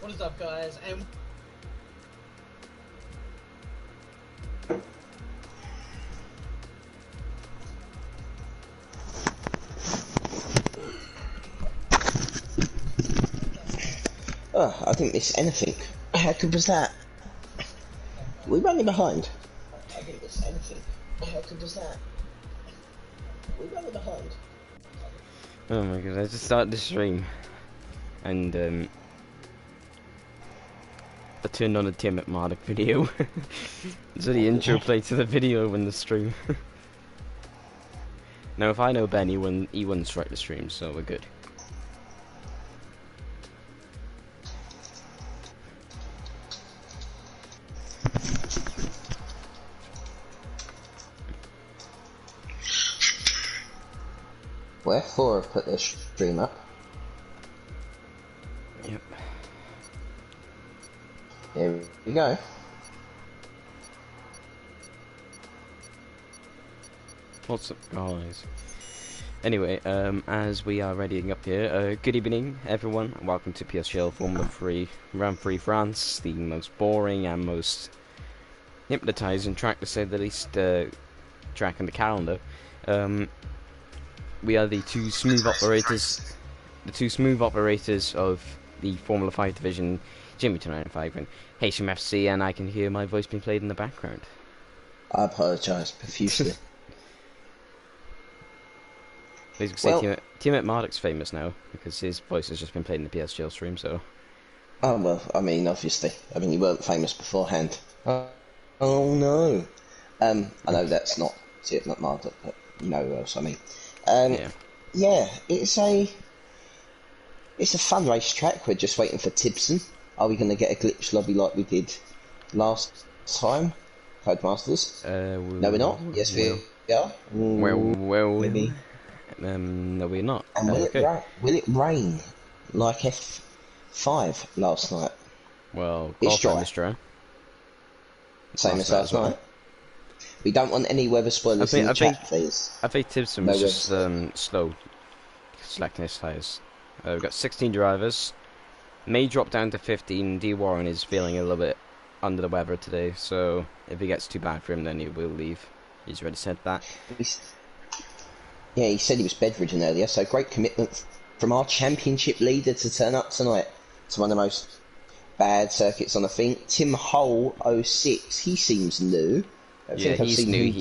What is up, guys? And oh, I didn't miss anything. How good was that? We running behind. I didn't miss anything. How good was that? We running behind. Oh my god, I just started the stream and I turned on a Tim at Marduk video. So the intro played to the video in the stream. Now if I know Ben, he wouldn't strike the stream, so we're good. Where 4 have put their stream up. Yep. Here we go. What's up, guys? Anyway, as we are readying up here, good evening, everyone. Welcome to PSGL Formula 3 Grand Prix France, the most boring and most hypnotizing track, to say the least, track on the calendar. We are the two smooth operators of the Formula 5 division, Jimmy295 and HMFC, and I can hear my voice being played in the background. I apologise profusely. As you can say, Team at Marduk's famous now because his voice has just been played in the PSGL stream. So. Oh well, I mean, obviously, you weren't famous beforehand. Oh no. I know that's not Team at Marduk, but you know who else I mean. Yeah, it's a fun racetrack. We're just waiting for Tibson. Are we going to get a glitch lobby like we did last time, Codemasters? No, we're not. Yes, we are. Well, maybe. No, we're not. And will it rain like F5 last night? Well, it's dry. Same as last night. We don't want any weather spoilers in the chat, please. I think Tibson was just slow selecting his tyres. We've got 16 drivers. May drop down to 15. D. Warren is feeling a little bit under the weather today, so if it gets too bad for him, then he will leave. He's already said that. Yeah, he said he was bedridden earlier, so great commitment from our championship leader to turn up tonight to one of the most bad circuits on the thing. Tim Hull 06, he seems new. Yeah, he's new.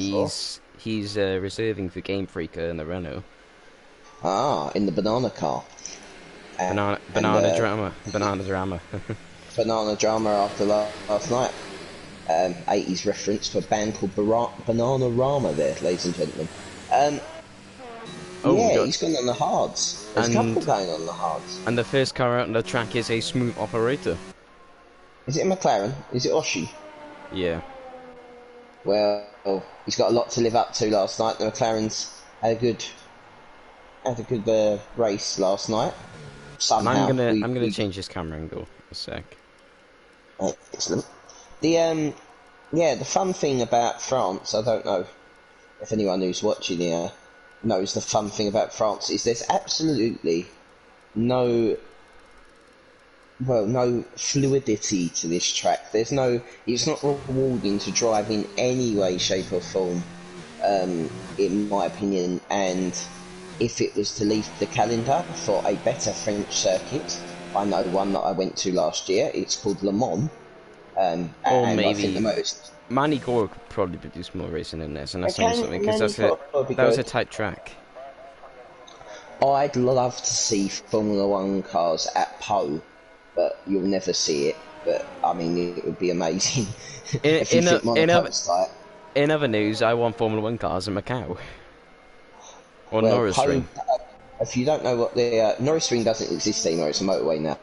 He's reserving for Game Freaker in the Renault. Ah, in the banana car. Banana drama. Banana drama after last night. 80s reference to a band called Bananarama there, ladies and gentlemen. He's going on the hards. There's a couple going on the hards. And the first car out on the track is a smooth operator. Is it a McLaren? Is it Oshie? Yeah. Well, he's got a lot to live up to last night. The McLarens had a good race last night. Somehow, I'm gonna change this camera angle a sec. Excellent. The fun thing about France, I don't know if anyone who's watching here knows the fun thing about France, is there's absolutely no fluidity to this track. It's not rewarding to drive in any way, shape or form, in my opinion, and if it was to leave the calendar for a better French circuit, I know one that I went to last year, it's called Le Mans, or maybe Manicourt could probably produce more racing than this, and that's saying something, because that was a tight track. I'd love to see Formula 1 cars at Pau, but you'll never see it. But I mean, it would be amazing. In other news, I want Formula 1 cars in Macau. Or Norris Ring. If you don't know what the Norris Ring doesn't exist anymore, it's a motorway now.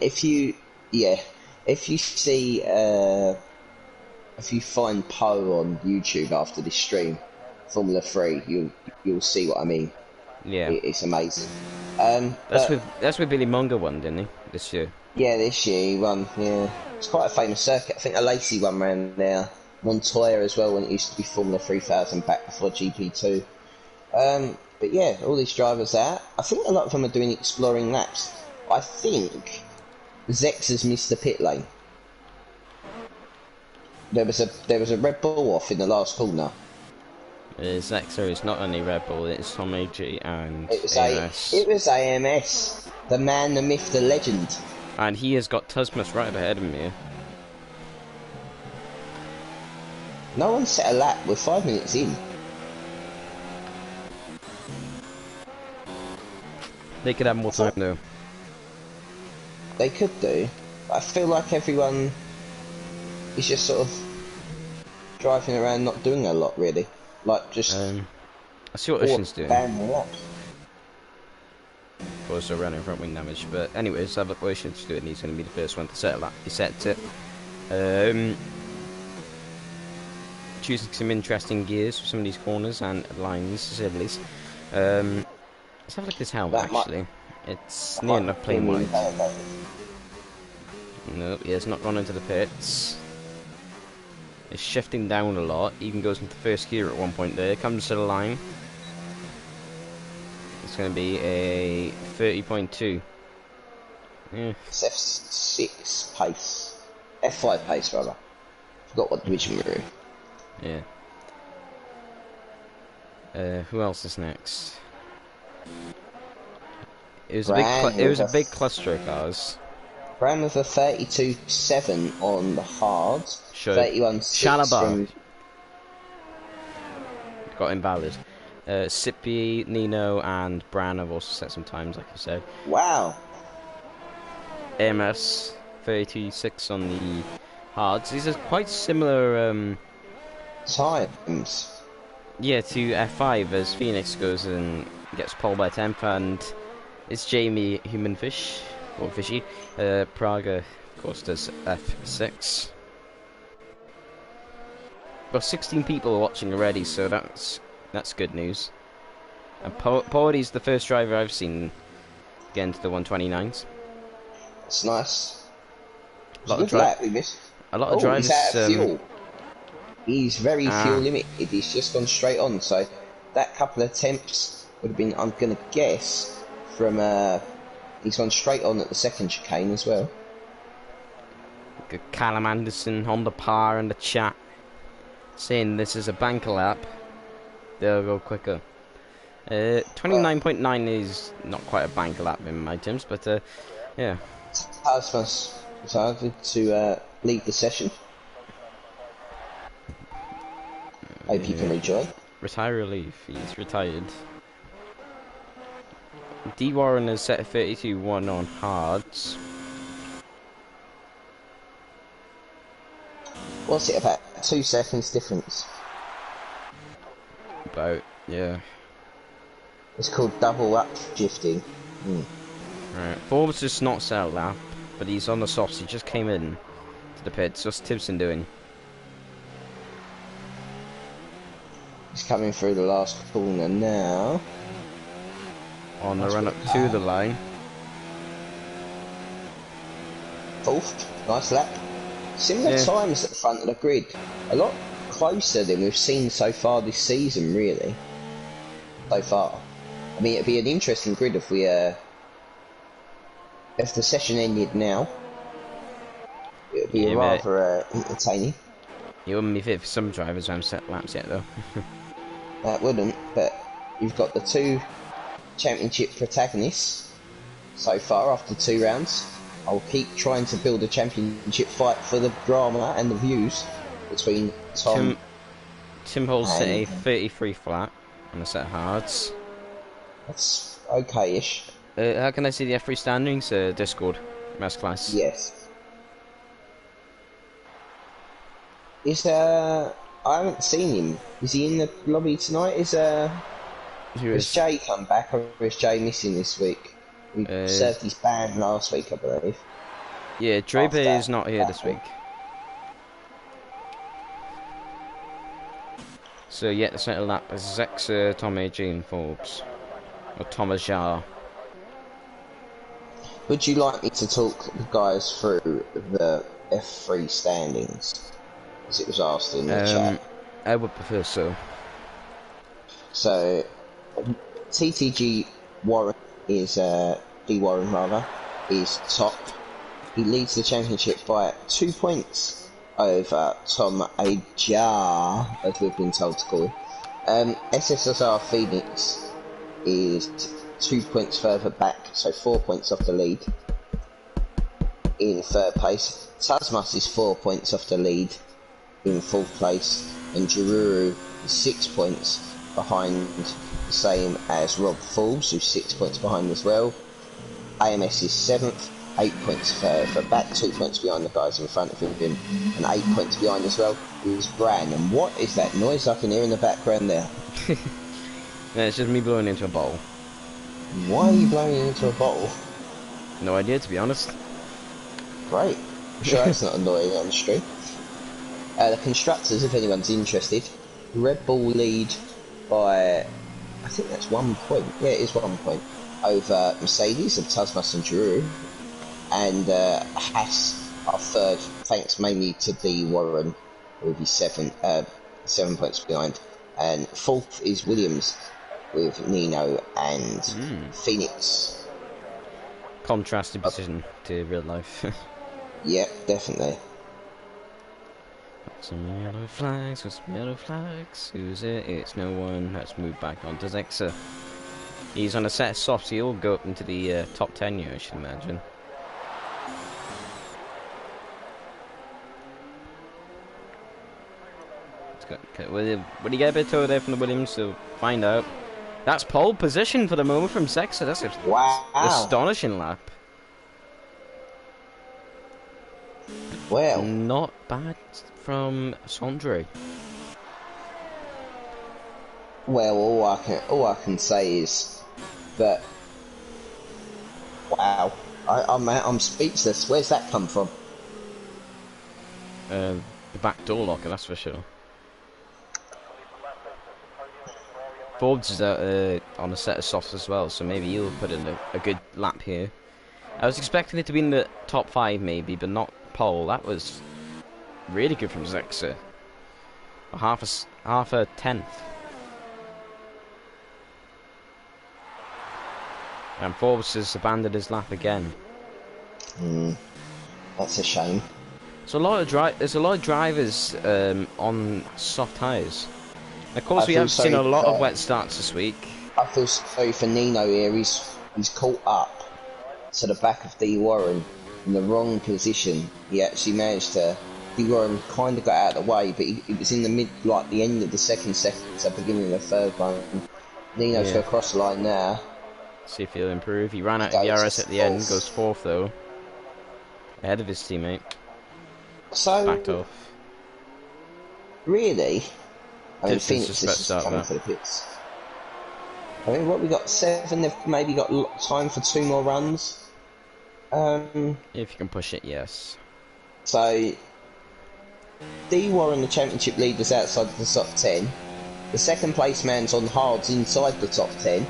If you see if you find Poe on YouTube after this stream, Formula 3, you'll see what I mean. Yeah, it's amazing. That's with Billy Munger won, didn't he, this year? Yeah, this year he won. Yeah, it's quite a famous circuit. I think Lacey won round there. Montoya as well, when it used to be Formula 3000 back before GP2. But yeah, all these drivers out. I think a lot of them are doing exploring laps. I think Zex has missed the pit lane. There was a Red Bull off in the last corner. Zexer is not only Red Bull, it's Tom AG and AMS. AMS. It was AMS. The man, the myth, the legend. And he has got Tusmus right ahead of me. No one set a lap. We're 5 minutes in. They could have more time though. They could do. But I feel like everyone is just sort of driving around not doing a lot really. Like just... I see what Ocean's doing. Of course, they're running front wing damage. But anyways, have what Ocean's doing. He's going to be the first one to set a lap. He sets it. Choosing some interesting gears for some of these corners and lines, siblings. Let's have a look at this helmet, actually. It's near enough plain white. No, yeah, it's not gone into the pits. It's shifting down a lot. Even goes into first gear at one point there. Comes to the line. It's going to be a 30.2. Yeah. It's F6 pace. F5 pace, rather. Forgot what division we were in. Yeah. Who else is next? It was a big cluster of cars. Brown with a 32.7 on the hard. 31.6 from... Got invalid. Sippy, Nino, and Bran have also set some times, like I said. Wow. AMS 32.6 on the hards. These are quite similar times. Yeah, to F5 as Phoenix goes and gets pole by 10th, and it's Jamie Human Fish or Fishy. Praga, of course, does F6. Well, 16 people are watching already, so that's good news. And Paudy's the first driver I've seen get into the 129s. That's nice. A lot of drivers. He's out of fuel. He's very fuel limited. He's just gone straight on. So that couple of attempts would have been, I'm going to guess, from he's gone straight on at the second chicane as well. Good Callum Anderson on the par in the chat, saying this is a banker lap. They'll go quicker. 29.9 is not quite a banker lap in my terms, but yeah. Tasmas decided to lead the session. Hope you can rejoin. Retire relief. He's retired. D Warren has set a 32.1 on hards. What's it about? 2 seconds difference. About, yeah. It's called double up shifting. Right. Forbes just not set a lap, but he's on the softs. He just came in to the pits. What's Timpson doing? He's coming through the last corner now. On the run up to the line. Fourth, nice lap. Similar times at the front of the grid. A lot closer than we've seen so far this season, really. So far. I mean, it'd be an interesting grid if we, if the session ended now. It would be rather entertaining. It wouldn't be fit for some drivers who haven't set laps yet, though. That wouldn't, but you've got the 2 championship protagonists so far after 2 rounds. I'll keep trying to build a championship fight for the drama and the views between Tom. Tim Hall's set a 33 flat on a set of hards. That's okay-ish. How can I see the F3 standings? Discord, mass class. Yes. I haven't seen him. Is he in the lobby tonight? Has Jay come back, or is Jay missing this week? He served his ban last week, I believe. Yeah, Draper is not here this week. So yeah, the centre lap is Zex, Tom AG and Forbes. Or Thomas Jar. Would you like me to talk the guys through the F3 standings? As it was asked in the chat. I would prefer so. So, TTG Warren is, D Warren rather, is top. he leads the championship by 2 points over Tom Ajar, as we've been told to call him. SSR Phoenix is 2 points further back, so 4 points off the lead in third place. Tasmas is 4 points off the lead in fourth place, and Jaruru is 6 points behind, the same as Rob Forbes, who's 6 points behind as well. AMS is 7th, 8 points further back, 2 points behind the guys in front of him, and 8 points behind as well is Bran. And what is that noise I can hear in the background there? Yeah, it's just me blowing into a bowl. Why are you blowing into a bottle? No idea, to be honest. Great. I'm sure that's not annoying on the street. The constructors, if anyone's interested, Red Bull lead by, I think that's 1 point. Yeah, it is 1 point over Mercedes of Tasmas and Giroux, and Haas are third, thanks mainly to D Warren, with his 7 points behind, and fourth is Williams with Nino and Phoenix. Contrasting position to real life. Yeah, definitely. Some yellow flags, with some yellow flags. Who's it? It's no one. Let's move back on to Zexa. He's on a set of softs. He'll go up into the top 10 here, I should imagine. Will he get a bit over there from the Williams? So find out. That's pole position for the moment from Zexa. That's an astonishing lap. Well, not bad from Sondre. Well, all I can say is that, wow, I'm speechless. Where's that come from? The back door locker, that's for sure. Forbes is out on a set of softs as well, so maybe he'll put in a good lap here. I was expecting it to be in the top 5 maybe, but not pole. That was really good from Zexa. Half a tenth. And Forbes has abandoned his lap again. That's a shame. So there's a lot of drivers on soft tyres. Of course, we have seen a lot of wet starts this week. I feel sorry for Nino here. He's caught up to the back of D Warren in the wrong position. He actually managed to. D Warren kind of got out of the way, but he was in the the end of the second sector, beginning of the third one. Nino's got across the line now. See if he'll improve. He ran out of the RS at the end, goes fourth though, ahead of his teammate. So backed off. Really, I mean, Phoenix is coming for the pits. I mean, what we got 7. They've maybe got time for 2 more runs. If you can push it, yes. So D Warren, the championship leaders outside the top 10. The second place man's on hards inside the top 10.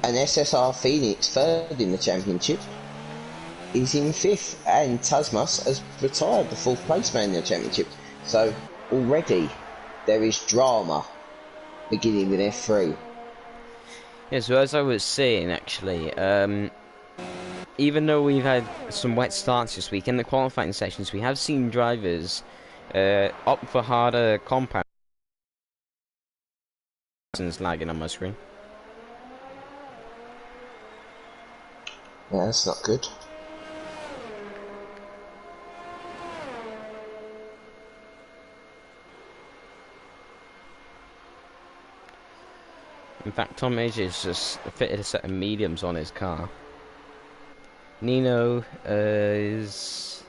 And SSR Phoenix, third in the championship, is in 5th. And Tasmas has retired, the 4th place man in the championship. So already there is drama beginning with F3. Yeah, so as I was saying, actually, even though we've had some wet starts this week in the qualifying sessions, we have seen drivers opt for harder compounds. It's lagging on my screen. Yeah, that's not good. In fact, Tom Ages just fitted a set of mediums on his car. Nino is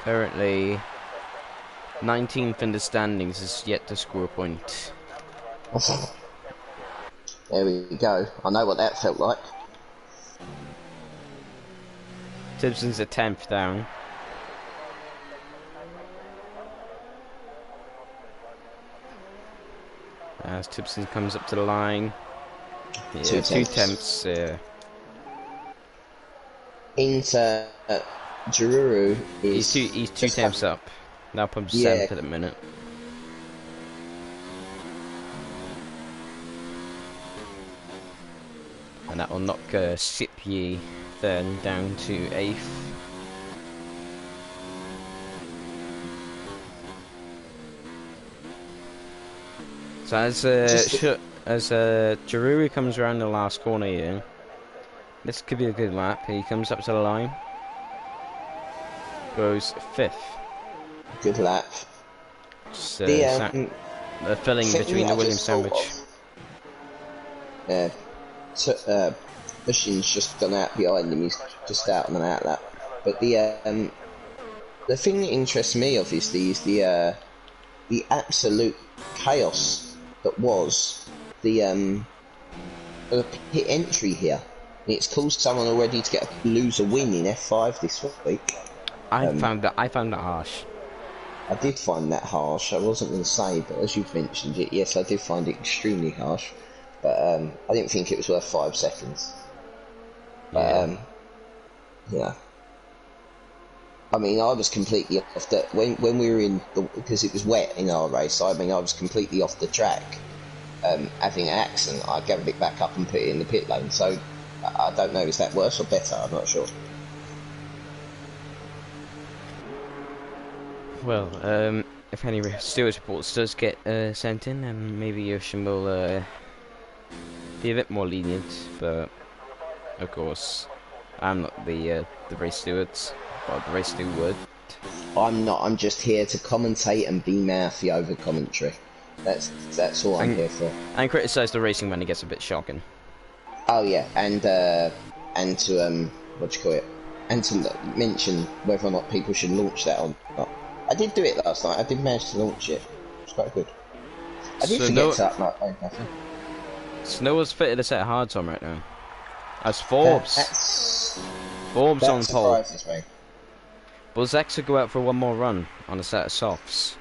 currently 19th in the standings, is yet to score a point. There we go. I know what that felt like. Tibson's a 10th down. As Tibson comes up to the line. Yeah, 2 tenths. Into Jaruru is... He's 2 tenths up. Now pumps 7th at the minute. and that will knock Sipye then down to 8th. So as Giroud comes around the last corner here, this could be a good lap. He comes up to the line, goes 5th. Good lap. Just, the filling between the Williams sandwich. Machine's just gone out behind him. He's just out on an out lap. But the thing that interests me, obviously, is the absolute chaos that was the pit entry here. And it's caused someone already to lose a win in F5 this week. I found that harsh. I did find that harsh. I wasn't going to say, but as you've mentioned it, yes, I did find it extremely harsh. But I didn't think it was worth 5 seconds. But yeah. I mean, I was completely off the when we were in because it was wet in our race. I mean, I was completely off the track. Having an accident, I gathered it back up and put it in the pit lane. So I don't know, is that worse or better? I'm not sure. Well, if any stewards reports does get sent in, then maybe Ocean will be a bit more lenient. But of course, I'm not the race stewards. Well, the race steward. I'm not. I'm just here to commentate and be mouthy over commentary. That's all I'm here for. And criticise the racing when it gets a bit shocking. Oh yeah, and to what do you call it? And to mention whether or not people should launch that or not. I did do it last night. I did manage to launch it. It's quite good. I did forget to upload nothing. Snow's fitted a set of hards on right now. That's Forbes. Forbes on pole. Me. Will Zexa go out for one more run on a set of softs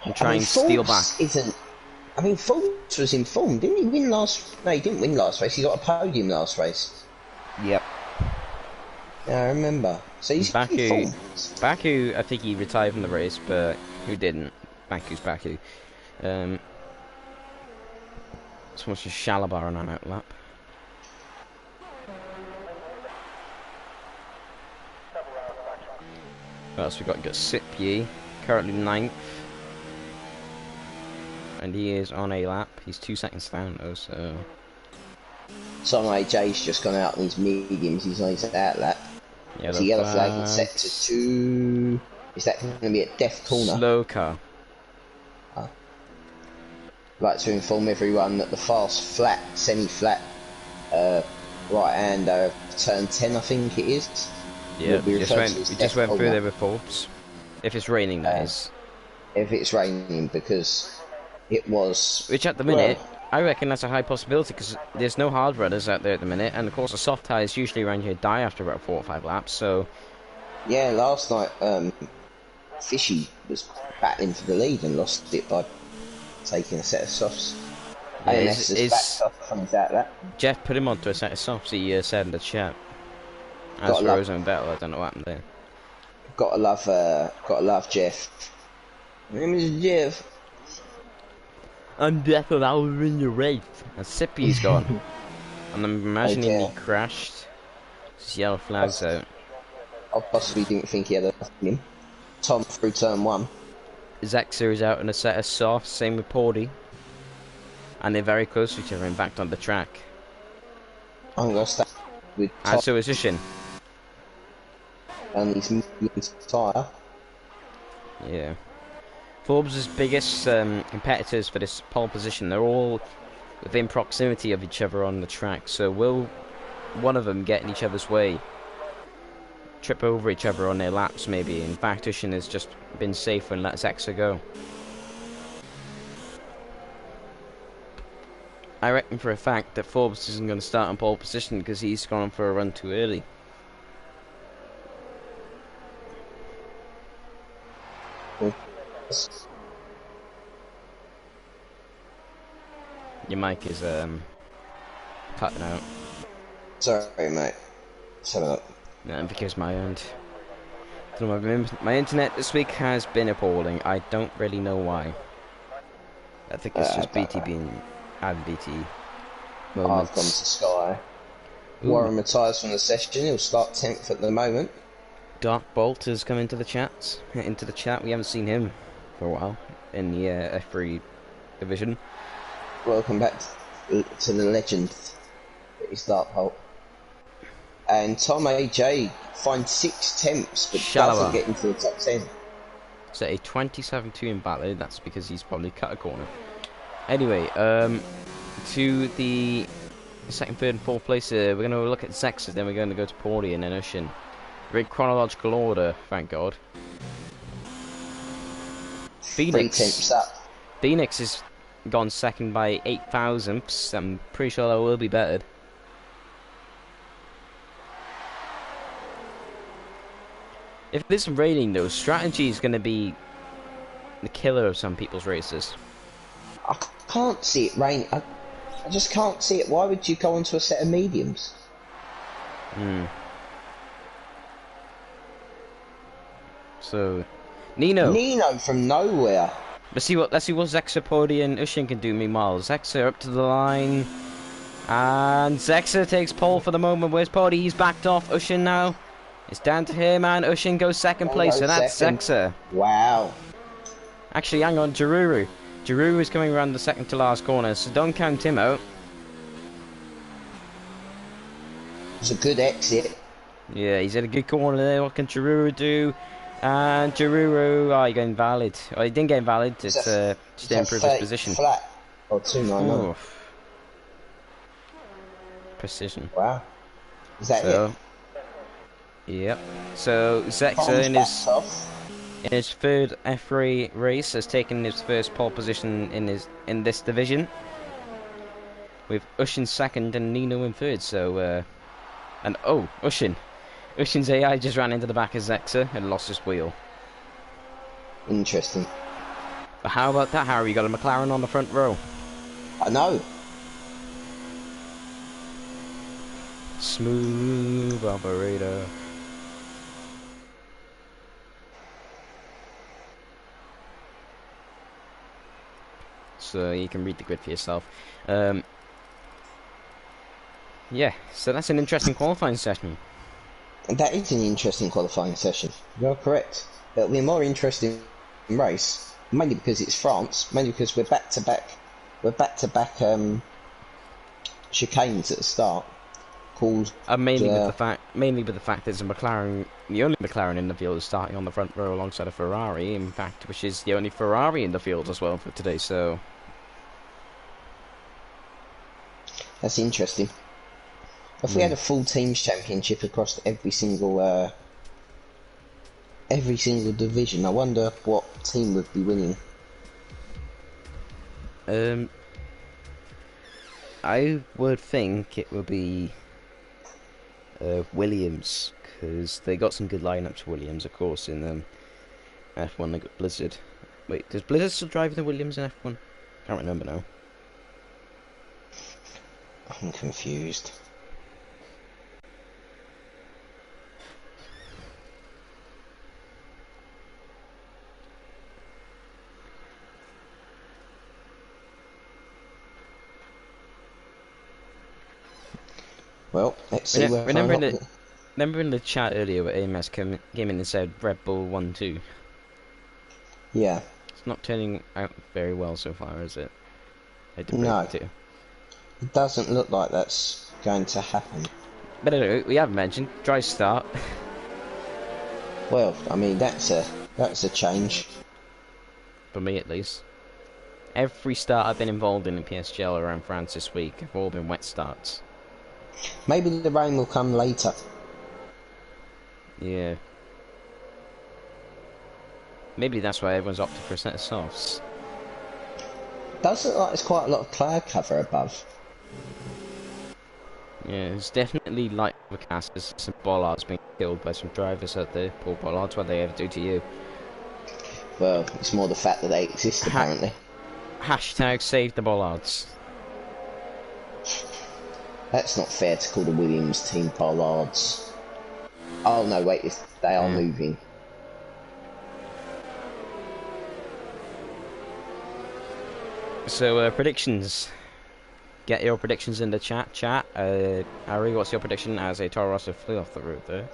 and try and steal back? I mean, Forbes was in form, didn't he win last? No, he didn't win last race. He got a podium last race. Yep. Yeah, I remember. So he's in form. Baku, I think he retired from the race, but who didn't? Baku's Baku. So much as Shalabar on an outlap. What else we got? We got Sipye, currently 9th. And he is on a lap. He's 2 seconds down though, so... Sonai Jay's just gone out on his mediums. He's on his out lap. The yellow flag and set to 2... Is that going to be a death corner? Slow car. I'd like to inform everyone that the fast, flat, semi-flat right hander turn 10, I think it is. Yeah, we just went through there with Forbes. If it's raining, that is. If it's raining, because it was... Which at the minute, I reckon that's a high possibility, because there's no hard runners out there at the minute, and of course the soft tyres usually around here die after about 4 or 5 laps, so... Yeah, last night, Fishy was battling for the lead and lost it by taking a set of softs. Jeff put him onto a set of softs, he said in the chat. As for his own battle, I don't know what happened there. Gotta love Jeff. My name is Jeff. I'm Jeff and I will win your race. And Sippy's gone. And I'm imagining he crashed. His yellow flag's out. I possibly didn't think he had enough in him. Tom through turn 1. Zexa is out in a set of softs, same with Pordy. And they're very close to each other and backed on the track. I'm gonna start with Tom. And so is Ushin. And he's moving tyre. Yeah. Forbes' biggest competitors for this pole position, they're all within proximity of each other on the track, so will one of them get in each other's way? Trip over each other on their laps maybe? In fact, Ushin has just been safer and let Zexa go. I reckon for a fact that Forbes isn't going to start on pole position because he's gone for a run too early. Your mic is cutting out. Sorry, mate. Shut up. No, because my internet this week has been appalling. I don't really know why. I think it's just BT being and BT moments. I've gone to Sky. Ooh, Warren retires from the session. He'll start 10th at the moment. Dark Bolt has come into the chat. We haven't seen him for a while in the F3 division. Welcome back to the legend that is Dark Bolt. And Tom AJ finds 6 temps, but doesn't get into the top 10. So a 27-2 invalid. That's because he's probably cut a corner. Anyway, to the second, third, and fourth place. We're going to look at Zexus, then we're going to go to Porty and then Ocean. Very chronological order, thank God. Three temps up. Phoenix has gone second by 8 thousandths. I'm pretty sure that will be bettered. If it isn't raining, though, strategy is going to be the killer of some people's races. I can't see it rain. I just can't see it. Why would you go onto a set of mediums? So, Nino from nowhere. Let's see what Zexa, Pody, and Ushin can do. Meanwhile, Zexa up to the line, and Zexa takes pole for the moment. Where's Pody? He's backed off. Ushin now. It's down to him, and Ushin goes second place, and that's Zexa. Wow. Actually, hang on, Jaruru. Jaruru is coming around the second to last corner, so don't count him out. It's a good exit. Yeah, he's at a good corner there. What can Jaruru do? And Jaruru, he got invalid. Oh, he didn't get invalid. It's just to improve his position. Flat. Oh, 299. Precision. Wow. Is that it? Yep. So Zexa in his third F3 race has taken his first pole position in this division, with Ushin second and Nino in third. So Ushin's AI just ran into the back of Zexa and lost his wheel. Interesting. But how about that, Harry? You got a McLaren on the front row. I know. Smooth operator. So you can read the grid for yourself. Yeah, so that's an interesting qualifying session. That is an interesting qualifying session. You're correct. It'll be a more interesting race, mainly because it's France, mainly because we're back to back chicanes at the start. Mainly with the fact that it's a McLaren, the only McLaren in the field is starting on the front row alongside a Ferrari, in fact, which is the only Ferrari in the field as well for today. So that's interesting. If we had a full teams championship across every single division, I wonder what team would be winning. I would think it would be Williams, because they got some good lineups for Williams, of course, in F1. They got Blizzard. Wait, does Blizzard still drive the Williams in F1? Can't remember now. I'm confused. Well, let's see. Remember in the chat earlier where AMS came in and said Red Bull 1-2? Yeah. It's not turning out very well so far, is it? No. It doesn't look like that's going to happen. But anyway, we have mentioned dry start. Well, I mean that's a change. For me, at least. Every start I've been involved in PSGL around France this week have all been wet starts. Maybe the rain will come later. Yeah. Maybe that's why everyone's opted for a set of softs. Does look like there's quite a lot of cloud cover above. Yeah, it's definitely light overcast. There's some bollards being killed by some drivers out there. Poor bollards, what they ever do to you. Well, it's more the fact that they exist, apparently. Hashtag save the bollards. That's not fair to call the Williams team bollards. Oh no, wait, they are moving. So, predictions. get your predictions in the chat. Harry, what's your prediction as a Toro Rosso flew off the road there?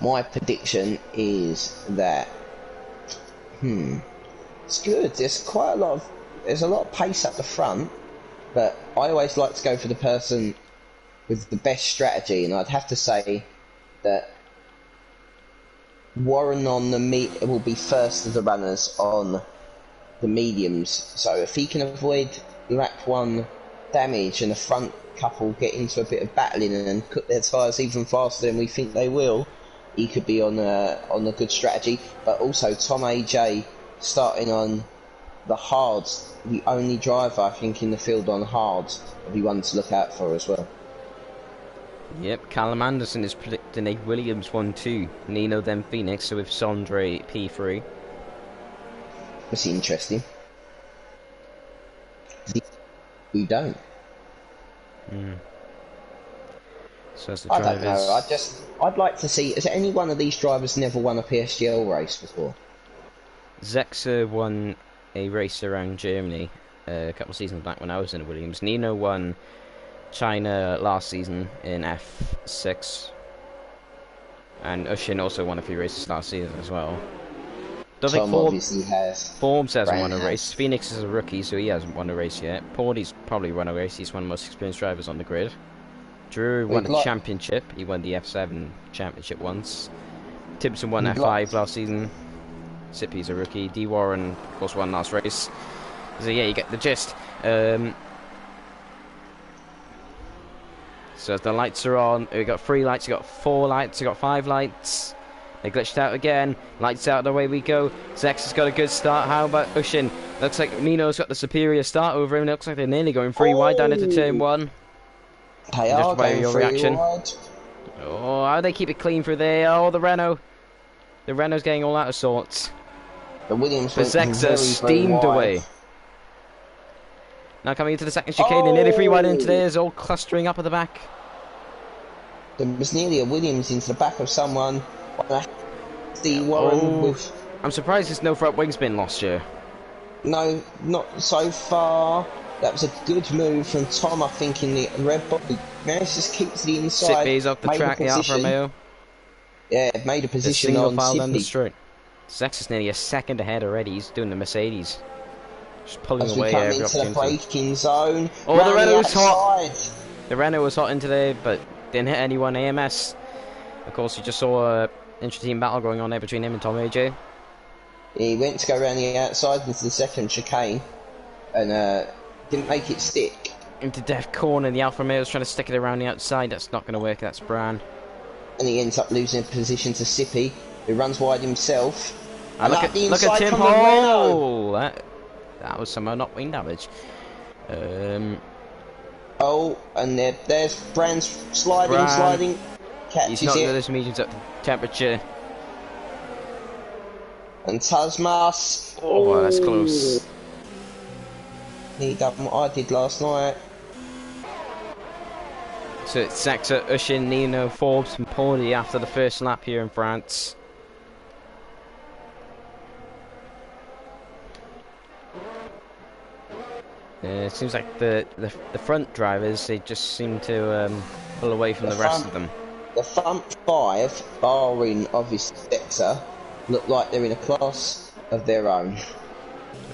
My prediction is that it's good. There's a lot of pace up the front, but I always like to go for the person with the best strategy, and I'd have to say that Warren on the will be first of the runners on the mediums. So if he can avoid lap 1 damage and the front couple get into a bit of battling and cut their tyres even faster than we think they will, he could be on a good strategy. But also Tom AJ starting on the hards, the only driver I think in the field on hards, will be one to look out for as well. Yep, Callum Anderson is predicting a Williams 1-2, Nino then Phoenix, so with Sondre P3. That's interesting. We don't. So as the I drivers... don't know, I'd like to see, has any one of these drivers never won a PSGL race before? Zexa won a race around Germany a couple of seasons back when I was in Williams. Nino won China last season in F6, and Ushin also won a few races last season as well. Tom obviously has. Forbes hasn't won a race. Phoenix is a rookie, so he hasn't won a race yet. Paudy's probably won a race. He's one of the most experienced drivers on the grid. Drew won a championship. He won the F7 championship once. Timpson won F5 last season. Sippy's a rookie. D. Warren, of course, won last race. So yeah, you get the gist. So as the lights are on, we got 3 lights, we got 4 lights, we got 5 lights. They glitched out again. Lights out, away we go. Zex has got a good start. How about Ushin? Looks like Nino's got the superior start over him. Looks like they're nearly going 3 wide down into turn 1. They are going 3 wide. Oh, how they keep it clean through there. Oh, the Renault. The Renault's getting all out of sorts. The Williams went Zexa steamed away. Now coming into the second chicane, they're nearly 3 wide into there. It's all clustering up at the back. There was nearly a Williams into the back of someone. The Warren with... I'm surprised there's no front wings been lost here. No, not so far. That was a good move from Tom, I think, in the red body. Managed to keep to the inside. Sippy's off the track, the Alfa Romeo. Yeah, made a position on file Sippy. down the straight. Zex is nearly a second ahead already. He's doing the Mercedes. Just pulling away every opportunity. As we come into the braking zone. Oh, the Renault was hot. The Renault was hot in today, but didn't hit anyone. AMS. Of course, you just saw a intra-team battle going on there between him and Tom AJ. He went to go around the outside into the second chicane and didn't make it stick. Into death corner, the Alfa Romeo's trying to stick it around the outside. That's not going to work. That's Bran. And he ends up losing position to Sippy, who runs wide himself. And look at Tim Hall. That was somehow not wing damage. Oh, and there's Bran's sliding. Catches He's not it. got this medium temperature. And Tasmas. Oh, that's close. He done what I did last night. So it's Zexa, Ushin, Nino, Forbes and Paudy after the first lap here in France. It seems like the front drivers, they just seem to pull away from the rest of them. The front 5, barring obviously Zexa, look like they're in a class of their own.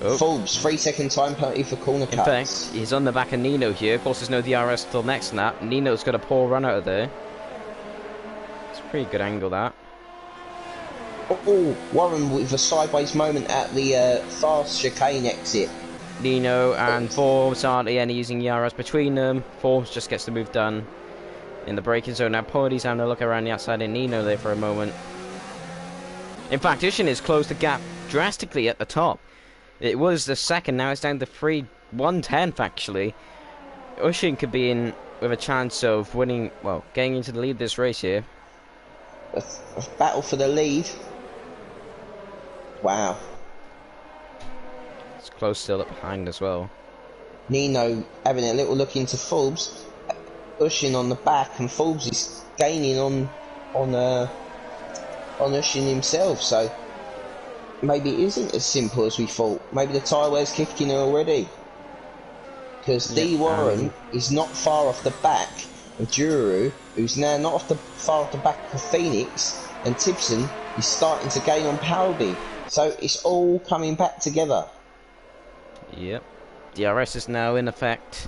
Oh. Forbes, 3-second time penalty for corner cuts. In fact, he's on the back of Nino here. Of course, there's no DRS till next lap. Nino's got a poor run out of there. It's a pretty good angle, that. Oh, Warren with a sideways moment at the fast chicane exit. Nino and Forbes aren't any using DRS between them. Forbes just gets the move done in the braking zone. Now, Paudy's having a look around the outside of Nino there for a moment. In fact, Ushin has closed the gap drastically at the top. It was the second, now it's down to 1/10 actually. Ushin could be in with a chance of winning, well, getting into the lead this race here. A battle for the lead. Wow. It's close still up behind as well. Nino having a little look into Forbes. Ushin on the back, and Forbes is gaining on Ushin himself, so maybe it isn't as simple as we thought. Maybe the tyre wear's kicking in already. because D Warren is not far off the back of Juru, who's now not far off the back of Phoenix, and Tibson is starting to gain on Palby. So it's all coming back together. Yep. DRS is now in effect.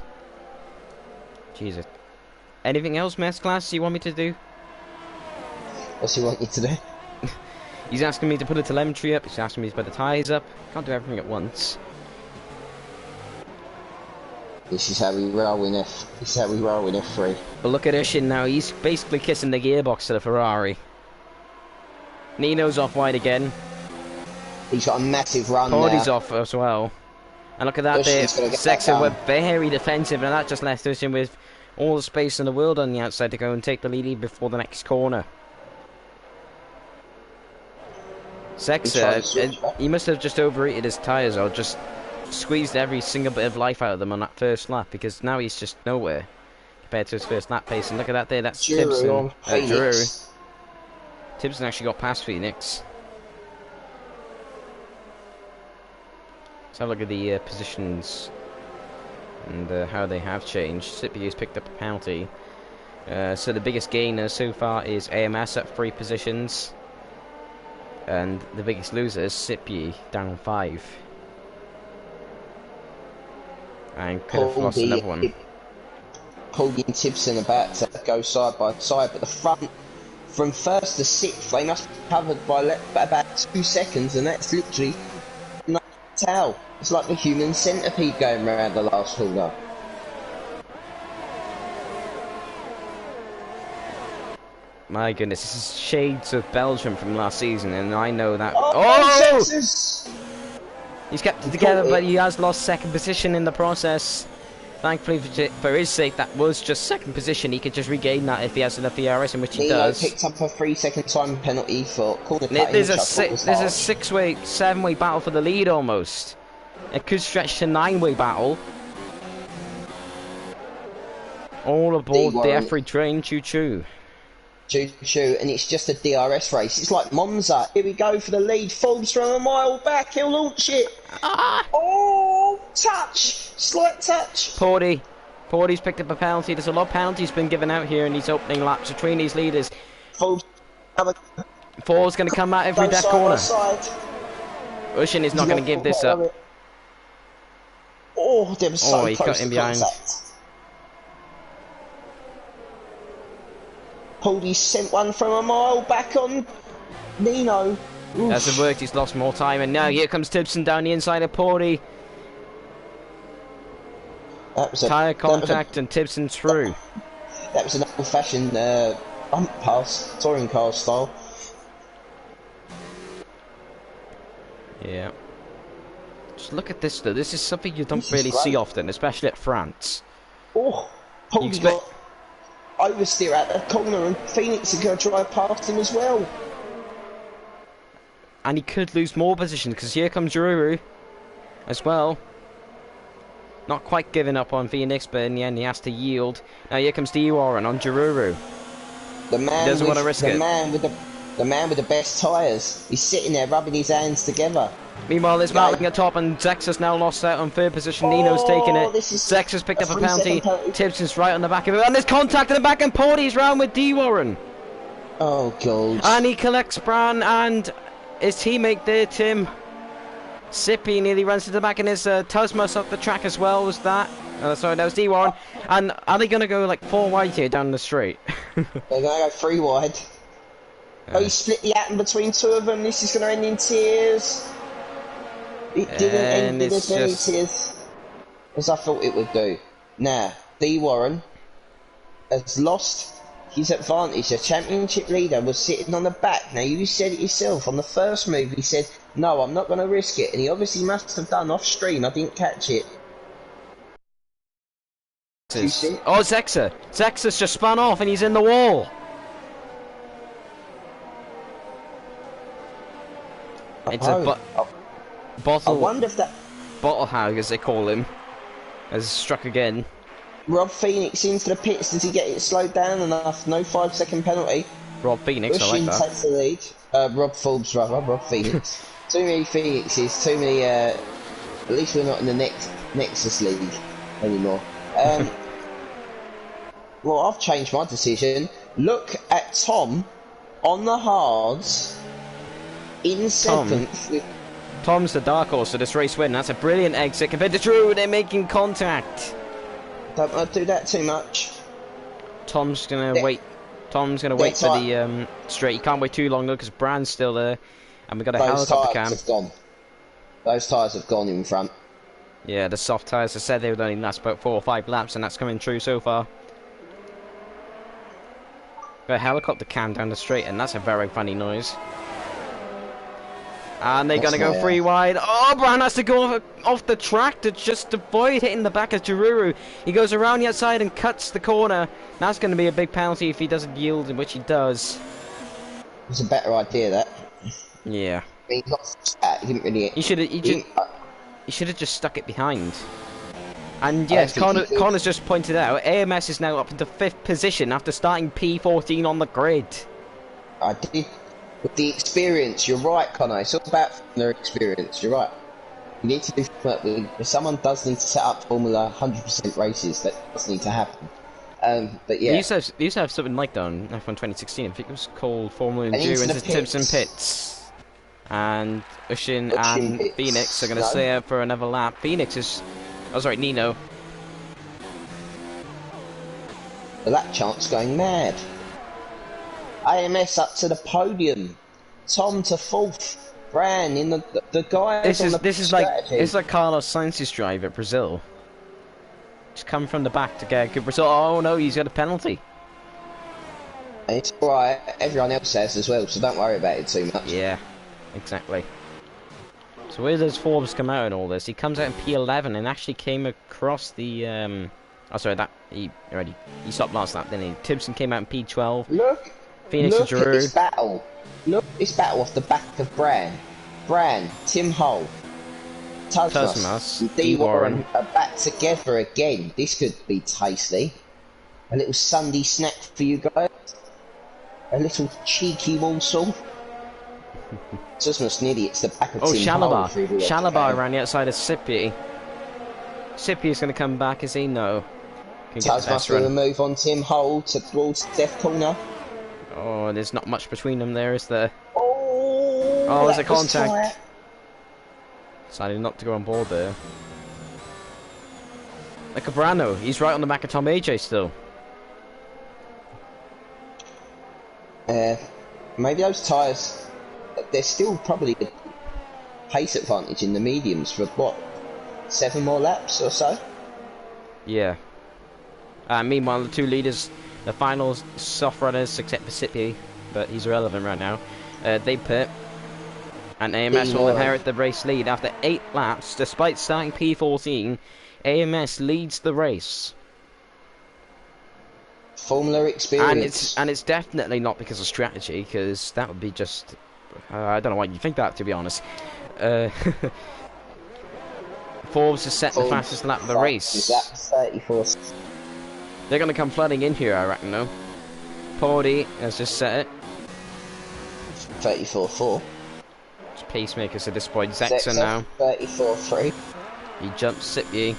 Jesus. Anything else, Mass Class, you want me to do? What's he want you to do? He's asking me to put the telemetry up, he's asking me to put the tyres up. Can't do everything at once. This is how we roll in F3. But look at Ushin now, he's basically kissing the gearbox to the Ferrari. Nino's off wide again. He's got a massive run Cordy's now. off as well. And look at that there, Sexa were very defensive, and that just left Ushin with all the space in the world on the outside to go and take the lead before the next corner. Sexa, he must have just overheated his tyres or just squeezed every single bit of life out of them on that first lap, because now he's just nowhere compared to his first lap pace. And look at that there, that's Tibson. Drew. Tibson actually got past Phoenix. Let's have a look at the positions and how they have changed. CPU's picked up a penalty. So the biggest gainer so far is AMS at 3 positions. And the biggest loser is Sippy, down 5. And could have lost another one. Colby and Tibson about to go side by side, but the front, from 1st to 6th, they must be covered by about 2 seconds, and that's literally no towel. It's like the human centipede going around the last corner. My goodness, this is shades of Belgium from last season, and I know that. Oh! He's kept it together, but he has lost 2nd position in the process. Thankfully for his sake, that was just 2nd position. He could just regain that if he has enough ERS, in which he does. Picked up a 3-second time penalty for corner cutting. There's a 6-way, 7-way battle for the lead almost. It could stretch to 9-way battle. All aboard the F3 train, choo-choo. Choo-choo, and it's just a DRS race. It's like Monza. Here we go for the lead. Forbes from a mile back. He'll launch it. Oh, touch. Slight touch. Porty's picked up a penalty. There's a lot of penalties been given out here in these opening laps between these leaders. Forbes going to come out every that corner. Ushin is not going to give this up. Oh, there was so he cut him behind. Poldy sent one from a mile back on Nino. Hasn't worked, he's lost more time, and now here comes Tibson down the inside of Porty. Tyre contact and Tibson's through. That was an old-fashioned bump pass, touring car style. Yeah. Just look at this though, this is something you don't really see often, especially at France. Oh, Poldy got oversteer out the corner, and Phoenix is going to drive past him as well. And he could lose more position, because here comes Juru as well. Not quite giving up on Phoenix, but in the end he has to yield. Now here comes D Warren on Juru. The man doesn't want to risk it. The man with the best tyres. He's sitting there rubbing his hands together. Meanwhile, there's Martin at top, and Zexa's now lost out on 3rd position. Nino's taking it. Zexa's picked up a penalty. Tibson's right on the back of it, and there's contact in the back, and Porty's round with D Warren. Oh god! And he collects Bran and his teammate there, Tim. Sippy nearly runs to the back, and his Tusmus up the track as well. Was that? Sorry, that was D Warren. And are they going to go like 4 wide here down the straight? They're going to go 3 wide. Oh, he split the atom between 2 of them. This is going to end in tears. It didn't end in as many tears as I thought it would do. Now, D Warren has lost his advantage. The championship leader was sitting on the back. Now, you said it yourself. On the first move, he said, no, I'm not going to risk it. And he obviously must have done off screen. I didn't catch it. Oh, Zexa. Zexa's just spun off and he's in the wall. It's Bottle. I wonder if that Bottle hag, as they call him, has struck again. Rob Phoenix into the pits. Does he get it slowed down enough? No 5-second penalty. Rob Phoenix, I like that. Takes the lead. Rob Forbes, rather. Rob Phoenix. Too many Phoenixes. Too many. At least we're not in the Nexus League. anymore. Well, I've changed my decision. Look at Tom on the hards in seventh. Tom's the dark horse of this race win. That's a brilliant exit compared to Drew. They're making contact. Don't want to do that too much. Tom's gonna wait. Tom's gonna wait for the straight. He can't wait too long though because Brand's still there, and we got a helicopter cam. Those tyres have gone. Those tyres have gone in front. Yeah, the soft tyres. I said they would only last about 4 or 5 laps, and that's coming true so far. Got a helicopter cam down the straight, and that's a very funny noise. And they're going to go 3 wide. Oh, Brand has to go off the track to just avoid hitting the back of Jaruru. He goes around the outside and cuts the corner. That's going to be a big penalty if he doesn't yield, in which he does. It's a better idea, that. Yeah. He didn't really... He should have just stuck it behind. And yes, Connor's just pointed out, AMS is now up into 5th position after starting P14 on the grid. I did... With the experience, you're right, Connor. It's all about their experience. You're right. You need to do. If someone does need to set up Formula 100% races, that does need to happen. But yeah, they used to have something like that on F1 2016. I think it was called Formula Endurance Tips Pits. And Ushin and Pits. Phoenix are going to stay out for another lap. Phoenix is, oh sorry, Nino. The lap chart's going mad. AMS up to the podium. Tom to 4th. Bran in the guy. This is like Carlos Sainz's drive at Brazil. Just come from the back to get a good result. Oh no, he's got a penalty. It's alright. Everyone else has as well, so don't worry about it too much. Yeah, exactly. So where does Forbes come out in all this? He comes out in P11 and actually came across the. Oh sorry, he stopped last lap. Then Timpson came out in P12. Look. Phoenix Look at this battle. Look at this battle off the back of Bran. Bran, Tim Hull, Tasmas, and D. Warren are back together again. This could be tasty. A little Sunday snack for you guys. A little cheeky morsel. Tasmas nearly hits the back of Tim Hull. Shalabar around the outside of Sippy. Sippy is going to come back, is he? No. Tasmas will move on Tim Hull towards Death Corner. Oh, there's not much between them there, is there? Oh, there's a contact. Decided not to go on board there. Like a Brano, he's right on the back of Tom AJ still. Maybe those tyres, there's still probably a pace advantage in the mediums for what, 7 more laps or so? Yeah. Meanwhile, the 2 leaders, the final soft runners, except for Sippy, but he's irrelevant right now. They pit, and AMS will inherit the race lead after 8 laps. Despite starting P14, AMS leads the race. Formula experience, and it's definitely not because of strategy, because that would be just I don't know why you think that, to be honest. Forbes has set the fastest lap of the race. Is that 34? They're going to come flooding in here, I reckon, though. Pordy has just set it. 34.4. It's pacemakers at this point. Zexa now. 34.3. He jumps Sippy.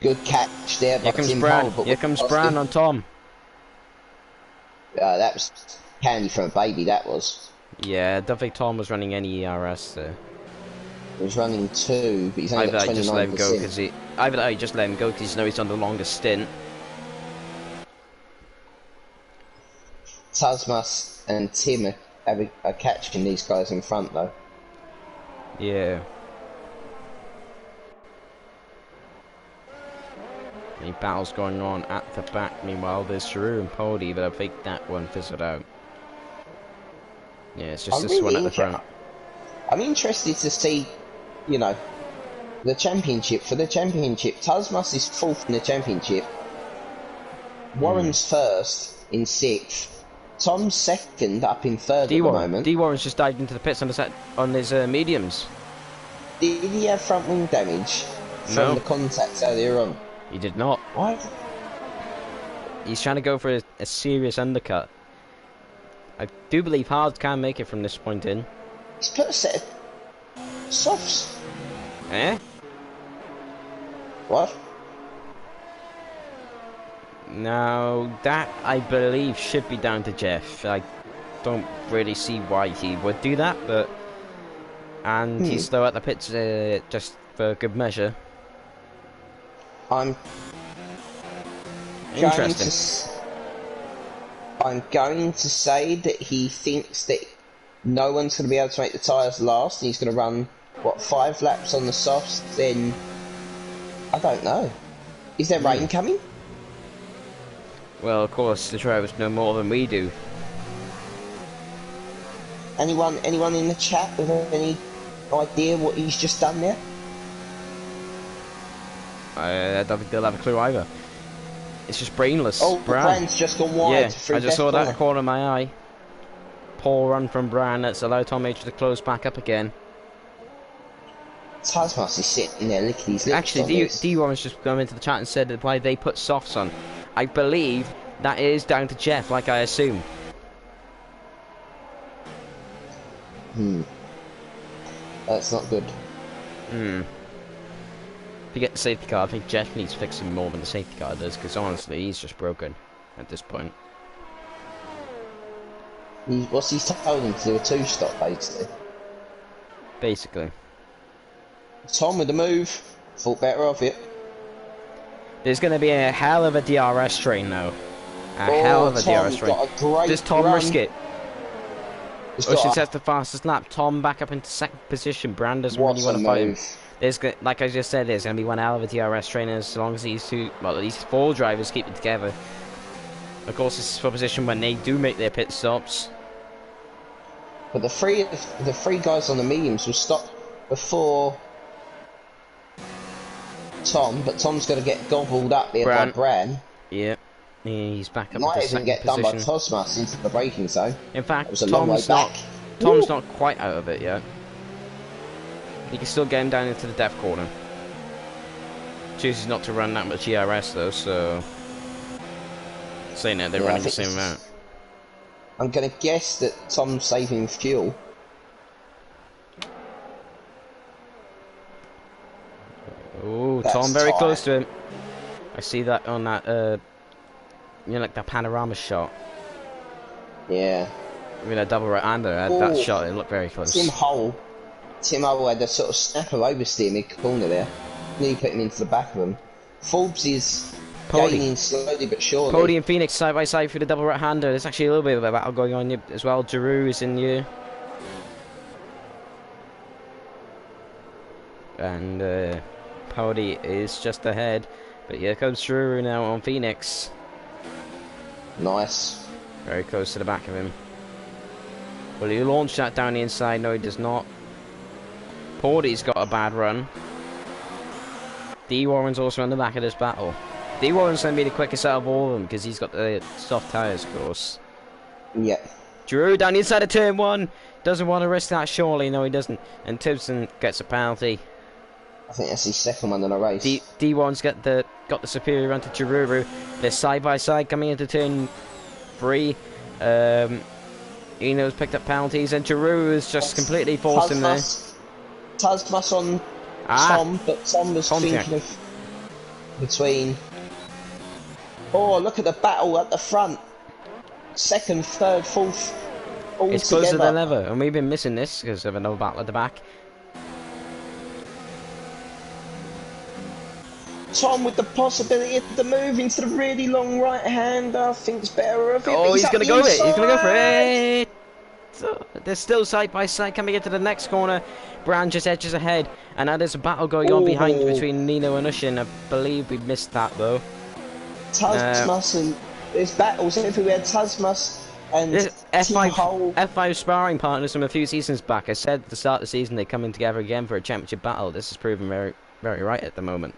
Good catch there. Here comes Bran. Here comes Bran on Tom. That was candy from a baby, that was. Yeah, I don't think Tom was running any ERS there. He was running 2, but he's only got 29%. Just let him go because either just let him go because you know he's on the longest stint. Tasmas and Tim are catching these guys in front, though. Yeah. Any battles going on at the back. Meanwhile, there's Giroud and Pody, but I think that one fizzled out. Yeah, it's just this one at the front. I'm interested to see, you know, the championship. For the championship, Tasmas is 4th in the championship. Warren's 1st in 6th. Tom's 2nd up in 3rd at the moment. D. Warren's just dived into the pits on his mediums. Did he have front wing damage from the contacts earlier on? He did not. Why? He's trying to go for a serious undercut. I do believe Hard can make it from this point in. He's put a set of softs. Eh? What? Now, that, I believe, should be down to Jeff. I don't really see why he would do that, but... And he's still at the pits just for good measure. I'm Interesting. I'm going to say that he thinks that no one's going to be able to make the tyres last, and he's going to run, what, 5 laps on the softs, then... I don't know. Is there rain coming? Well, of course, the drivers know more than we do. Anyone in the chat with any idea what he's just done there? I don't think they'll have a clue either. It's just brainless. Oh, Bran's just gone wide. Yeah, I just saw that corner of my eye. Poor run from Bran. That's allowed Tom H to close back up again. Tasmas is sitting there licking his lips. Actually, D1 was just going into the chat and said that why they put softs on. I believe that is down to Jeff, like I assume. That's not good. If you get the safety car, I think Jeff needs fixing more than the safety car does, because honestly, he's just broken at this point. What's he told him to do? A 2-stop, basically. Basically. Tom with the move. Thought better of it. There's going to be a hell of a DRS train, though. Hell of a DRS train. Does Tom risk it? Ocean sets the fastest lap. Tom back up into second position. Brand doesn't really want to fight him. There's, like I just said, there's going to be one hell of a DRS train as long as these two, well, at least 4 drivers keep it together. Of course, this is for position when they do make their pit stops. But the three guys on the mediums will stop before Tom, but Tom's going to get gobbled up there by Bran. Yep. He's back up might into even second get position. done by Tosmas into the braking zone. In fact, Tom's not quite out of it yet. He can still get him down into the death corner. Chooses not to run that much ERS though, so... Saying that, they're running the same amount. I'm going to guess that Tom's saving fuel. Oh, Tom very close to him. I see that on that, you know, like that panorama shot. Yeah. I mean, a double right-hander at that shot, it looked very close. Tim Hull had a sort of snapper oversteer mid-corner there. Nearly put him into the back of him. Forbes is gaining slowly but surely. Pody and Phoenix side by side through the double right-hander. There's actually a little bit of a battle going on here as well. Giroux is in here. And Pody is just ahead. But here comes Giroux now on Phoenix. Nice. Very close to the back of him. Will he launch that down the inside? No, he does not. Porty's got a bad run. D. Warren's also on the back of this battle. D. Warren's going to be the quickest out of all of them because he's got the soft tyres, of course. Yeah. Giroux down the inside of turn 1. Doesn't want to risk that, surely. No, he doesn't. And Tibson gets a penalty. I think that's his second one in a race. D. Warren's got the superior run to Giroux. They're side by side coming into turn 3. Eno's picked up penalties, and Giroux has just completely forced him there. Tasmas on Tom, but Tom was thinking of between. Oh, look at the battle at the front. Second, third, fourth, all it's together. Closer than ever, and we've been missing this because of another battle at the back. Tom with the possibility of the move into the really long right-hander thinks better of it. Oh, he's going to go for it. He's going to go for it. So, they're still side by side coming into the next corner. Bran just edges ahead, and now there's a battle going on behind between Nino and Ushin. I believe we missed that though. Tasmas and there's battles everywhere. Tasmas and F5 sparring partners from a few seasons back. I said at the start of the season they're coming together again for a championship battle. This is proven very, very right at the moment.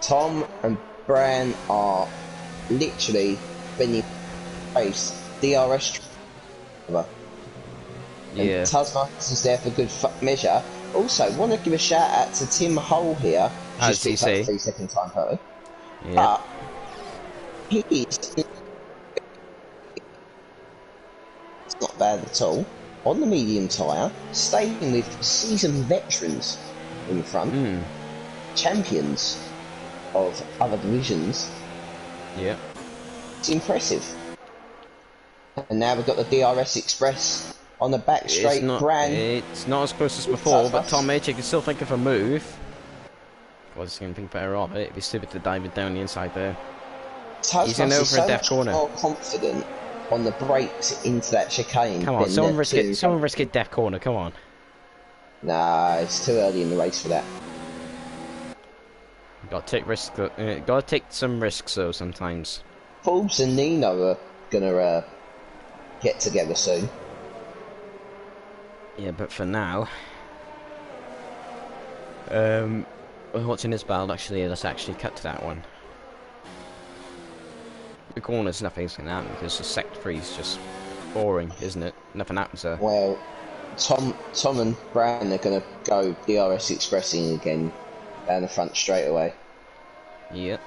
Tom and Bran are literally spending race DRS. Yeah. And Tasmas is there for good measure. Also, want to give a shout out to Tim Hull here. As you say. 3-second time penalty. Yeah. But he's it's not bad at all. on the medium tyre, staying with seasoned veterans in front, champions of other divisions. Yeah. It's impressive. And now we've got the DRS Express on the back straight. It's not as close as before, but Tom H can still think of a move. I was going to think better of it. It'd be stupid to dive it down the inside there. He's in over a death corner. More confident on the brakes into that chicane. Come on, someone risk it. Someone risk it death corner. Come on. Nah, it's too early in the race for that. Got to take risks. Got to take some risks though sometimes. Forbes and Nino are gonna get together soon. Yeah, but for now, what's in this battle actually? Let's actually cut to that one. The corners, nothing's gonna happen because the Sect 3 is just boring, isn't it? Nothing happens there. Well, Tom and Brown are gonna go DRS Expressing again down the front straight away. Yep.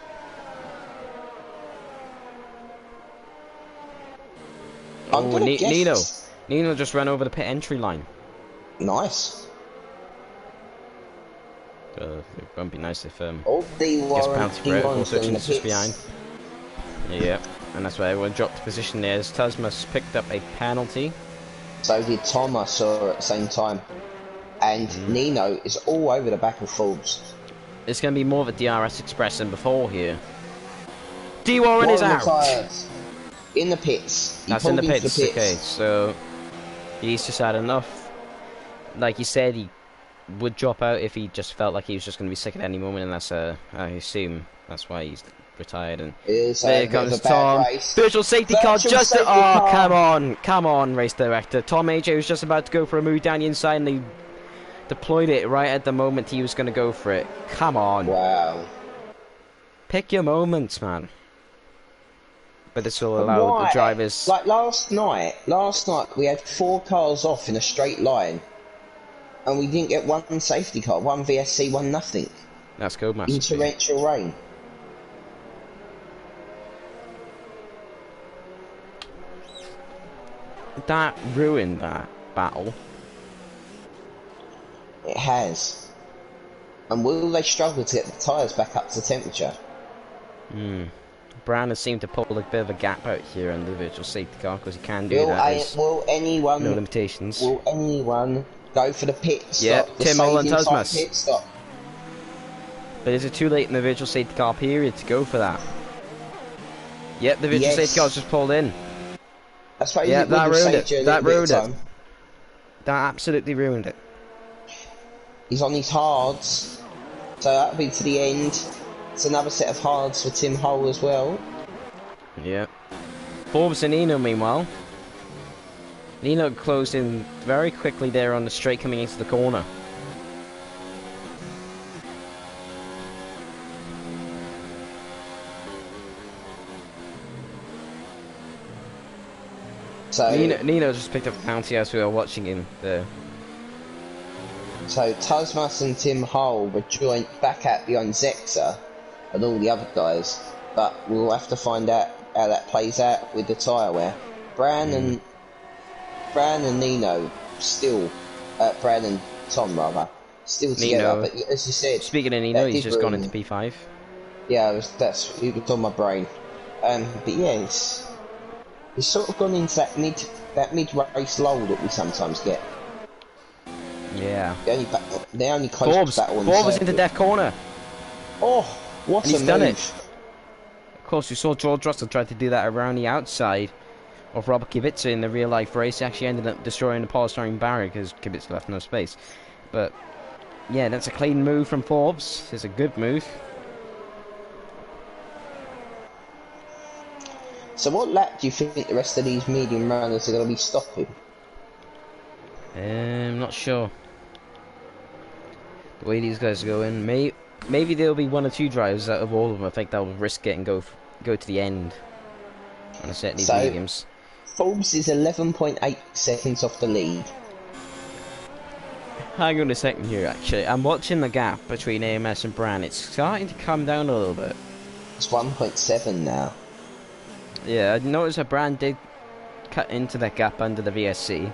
Oh, Nino just ran over the pit entry line. Nice. It won't be nice if gets penalty for it. Also, is just behind. Yeah, and that's why everyone dropped the position there. As Tasmas picked up a penalty. So did Tom, I saw at the same time. And Nino is all over the back of Forbes. It's going to be more of a DRS Express than before here. D Warren is out. In the pits. That's in the pits. Okay, so he's just had enough. Like he said, he would drop out if he just felt like he was just going to be sick at any moment, and that's I assume that's why he's retired. And there comes Tom. Virtual safety car just. Come on, race director. Tom AJ was just about to go for a move down the inside, and they deployed it right at the moment he was going to go for it. Come on. Wow. Pick your moments, man. But this will allow the drivers. Like last night we had 4 cars off in a straight line, and we didn't get one safety car, one VSC, one nothing. That's cool, massive. In torrential rain. That ruined that battle. It has. And will they struggle to get the tyres back up to temperature? Brown has seemed to pull a bit of a gap out here in the virtual safety car because he can do that. Will anyone? No limitations. Will anyone go for the pit stop? Yeah, Tim Holland Tasmas. Pit stop. But is it too late in the virtual safety car period to go for that? Yep, the virtual safety car's just pulled in. That's why that ruined it. That ruined it. That absolutely ruined it. He's on his hards, so that'll be to the end. It's another set of hards for Tim Hull as well. Yeah. Forbes and Nino, meanwhile. Nino closed in very quickly there on the straight coming into the corner. So Nino just picked up a penalty as we were watching him there. So Tasmas and Tim Hull were joint back at behind Zexa and all the other guys, but we'll have to find out how that plays out with the tyre wear. Brown and Nino still, Brown and Tom rather, still together. But as you said, speaking of Nino, he's just gone into P5. Yeah, it was on my brain. But yeah, it's sort of gone into that mid race lull that we sometimes get. Yeah. The only close battle. Forbes into death corner. Oh, what and he's done it. Of course, you saw George Russell try to do that around the outside of Robert Kubica in the real life race. He actually ended up destroying the polystyrene barrier because Kubica left no space. But yeah, that's a clean move from Forbes. It's a good move. So what lap do you think the rest of these medium runners are going to be stopping? Not sure. The way these guys are going, maybe there'll be 1 or 2 drivers out of all of them. I think they'll risk it and go to the end on a set of these mediums. Forbes is 11.8 seconds off the lead. Hang on a second here. Actually, I'm watching the gap between AMS and Brand. It's starting to come down a little bit. It's 1.7 now. Yeah, I noticed that Brand did cut into that gap under the VSC.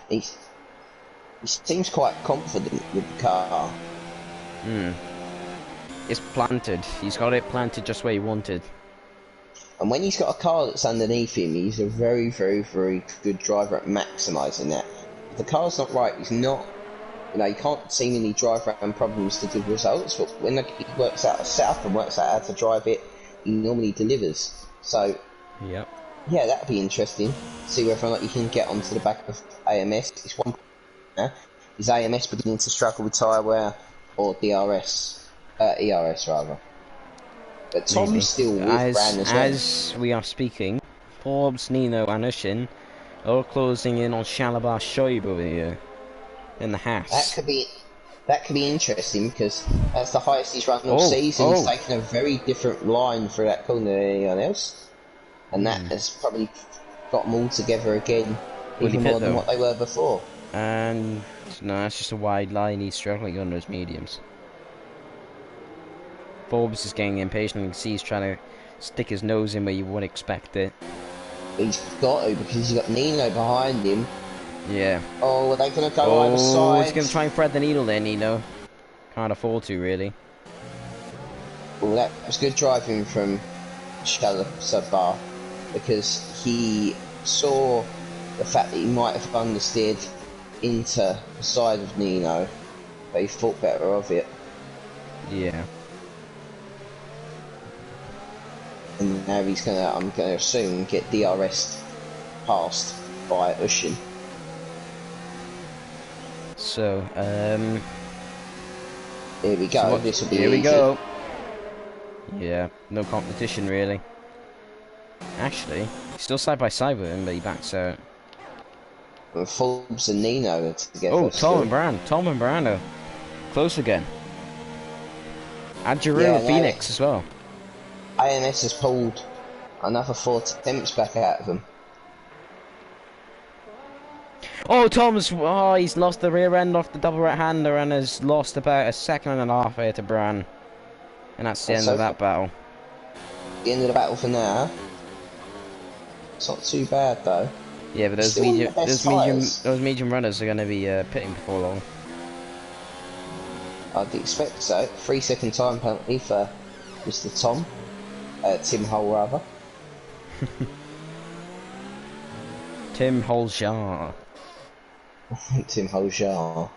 he seems quite confident with the car. It's planted. He's got it planted just where he wanted. And when he's got a car that's underneath him, he's a very, very, very good driver at maximising that. If the car's not right, he's not. You know, you can't seemingly drive around problems to good results, but when he works out a setup and works out how to drive it, he normally delivers. So, yep. Yeah, that'd be interesting. See whether or not you can get onto the back of AMS. It's one now. Is AMS beginning to struggle with tyre wear or DRS? ERS rather. But Tom's Maybe. still with Bran as well. As we are speaking, Forbes, Nino, and Ushin are closing in on Shalabar Shoaib over here in the Haas. That could be interesting because that's the highest he's run all season. He's taken a very different line through that corner than anyone else, and that has probably got them all together again, even more than what they were before. And no, it's just a wide line. He's struggling on those mediums. Forbes is getting impatient. You can see he's trying to stick his nose in where you wouldn't expect it. He's got to, because he's got Nino behind him. Yeah. Oh, are they going to go either side? He's going to try and thread the needle there, Nino. Can't afford to, really. Well, that was good driving from Shalabar, because he saw the fact that he might have understeered into the side of Nino, but he thought better of it. Yeah. And now he's going to, I'm going to assume, get DRS passed by Ushin. So, here we go. So this will be here easy. we go. Yeah, no competition really. Actually, still side by side with him, but he backs out. And Forbes and Nino are together. Oh, Tom and Brando. Close again. And Giroud and Phoenix as well. AMS has pulled another 4 attempts back out of them. Oh, he's lost the rear end off the double right-hander and has lost about a second and a half here to Bran. And that's the end of that battle. The end of the battle for now. It's not too bad though. Yeah, but those medium runners are going to be pitting before long. I'd expect so. 3-second time penalty for Mr. Tim Hull rather. Tim Holjar. Tim Holjar.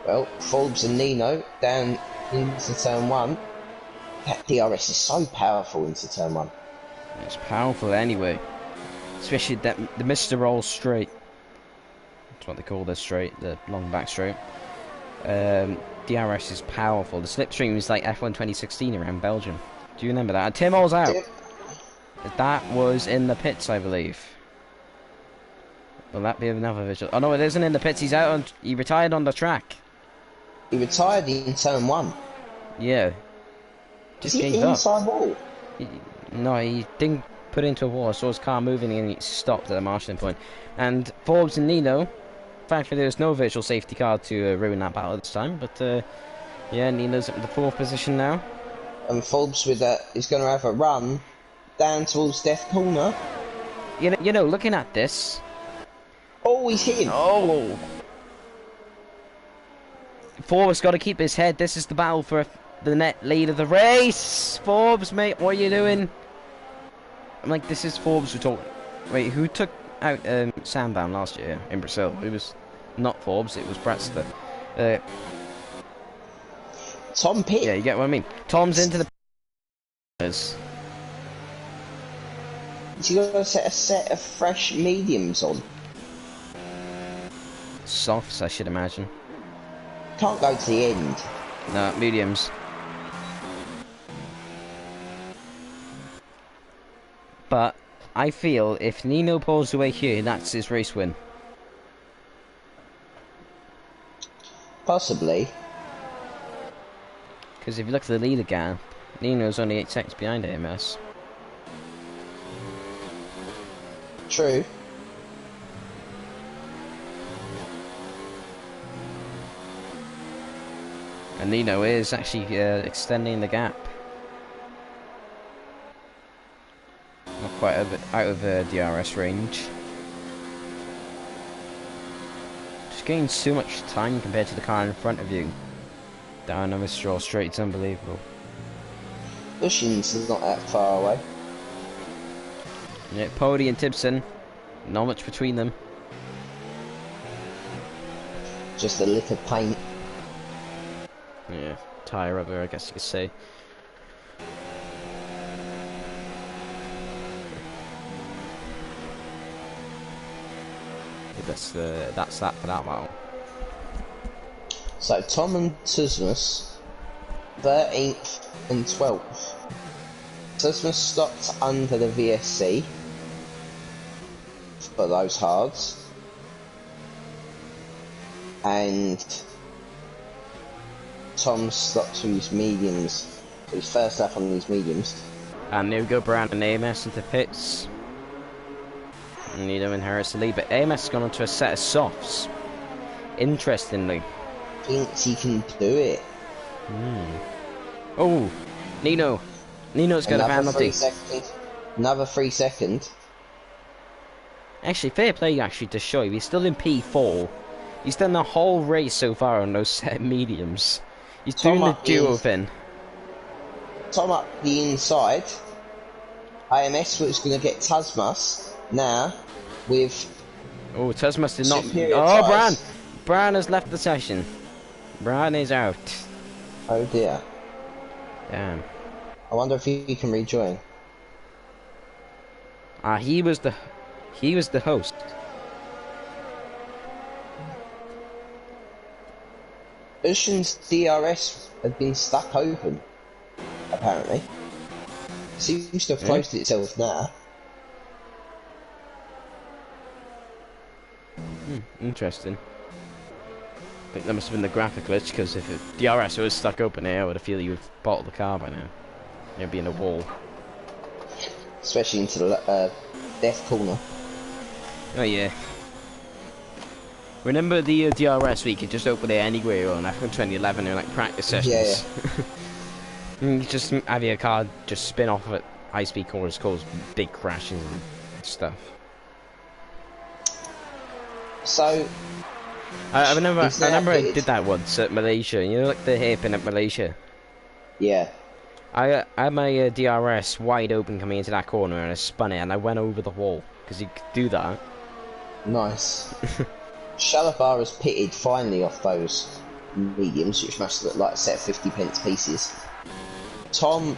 Well, Forbes and Nino down into turn 1. That DRS is so powerful into turn 1. It's powerful anyway. Especially the Mr. Roll straight. That's what they call this straight, the long back straight. DRS is powerful. The slipstream is like F1 2016 around Belgium. Do you remember that? And Tim Hall's out. That was in the pits, I believe. Will that be another visual? Oh no, it isn't in the pits. He's out. He retired on the track. He retired in turn 1. Yeah. Just gave up. Inside wall? No, he didn't put into a wall. I saw his car moving and he stopped at a marshalling point. And Forbes and Nino, thankfully there was no virtual safety car to ruin that battle this time. But yeah, Nino's at the 4th position now. And Forbes with that is going to have a run down towards Death Corner. You know, looking at this. Oh, he's hitting. Oh. Forbes got to keep his head. This is the battle for the net lead of the race. Forbes, mate, what are you doing? I'm like, this is Forbes who took. Wait, who took out Sandown last year in Brazil? It was not Forbes, it was Bratster. Tom Pitt. Yeah, you get what I mean. Tom's into the. He's got to set a set of fresh mediums on. Softs, I should imagine. Can't go to the end. No, mediums. But I feel if Nino pulls away here, that's his race win. Possibly. Because if you look at the leader gap, Nino's only 8 seconds behind AMS. True. And Nino is actually extending the gap. Not quite out of DRS range. Just gain so much time compared to the car in front of you. Down another straw straight, it's unbelievable. Cushing's not that far away. Yeah, Pody and Tibson, not much between them. Just a lick of paint. Yeah, tyre rubber, I guess you could say. That's that for that one. So Tom and Tusmus, 13th and 12th. Tusmus stopped under the VSC for those hards, and Tom stopped to his mediums. His first lap on these mediums. And there we go, Brown and AMS into pits. Nino inherits the lead, but AMS has gone onto a set of softs. Interestingly. Thinks he can do it. Oh, Nino's got a penalty. Another 3 seconds. Actually, fair play actually to Shoaib. He's still in P4. He's done the whole race so far on those set of mediums. He's doing the duo thing. Tom up the inside. AMS was going to get Tasmas now with. Oh, Tasmas did not. Oh, Bran has left the session. Bran is out. Oh dear. Damn. I wonder if he can rejoin. He was the host. Ushan's DRS had been stuck open, apparently. Seems to have closed itself now. Interesting. I think that must have been the graphic glitch, because if DRS was stuck open here, I would have feel you would have bottled the car by now. You'd be in a wall. Especially into the death corner. Oh yeah. Remember the DRS where you could just open it anywhere on, I think 2011, in like practice sessions. Yeah. You just have your car just spin off at high speed corners, cause big crashes and stuff. So I remember I did that once at Malaysia. You know, like the hairpin at Malaysia. Yeah. I had my DRS wide open coming into that corner, and I spun it, and I went over the wall because you could do that. Nice. Shalabar has pitted finally off those mediums, which must look like a set of 50 pence pieces. Tom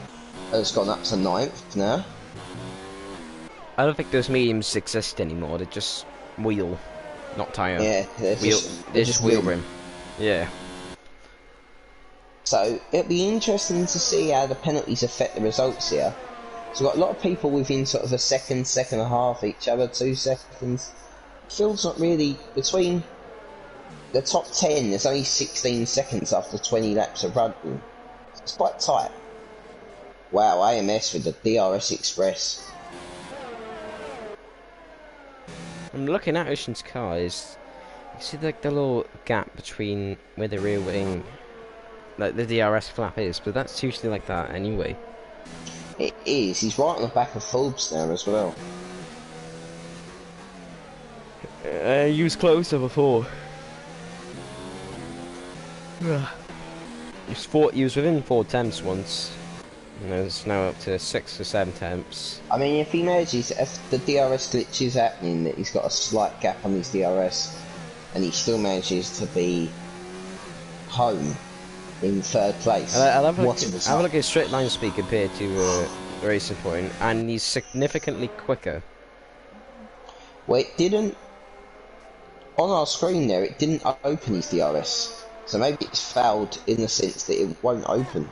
has gone up to 9th now. I don't think those mediums exist anymore. They're just wheel, not tyre. Yeah, they're just wheel rim. Yeah. So it'll be interesting to see how the penalties affect the results here. So we've got a lot of people within sort of a second and a half each other, 2 seconds. Feels not really between the top 10. There's only 16 seconds after 20 laps of running. It's quite tight. Wow, AMS with the DRS Express. I'm looking at Ocean's car. You see like the little gap between where the rear wing, like the DRS flap is, but that's usually like that anyway. It is. He's right on the back of Forbes now as well. He was closer before. He was within 4 tenths once. And it's now up to 6 or 7 tenths. I mean, if he manages, if the DRS glitch is happening, that he's got a slight gap on his DRS, and he still manages to be home in 3rd place. I'll have a look at straight line speed compared to Racing Point, and he's significantly quicker. Well, it didn't. On our screen there, it didn't open his DRS. So maybe it's fouled in the sense that it won't open.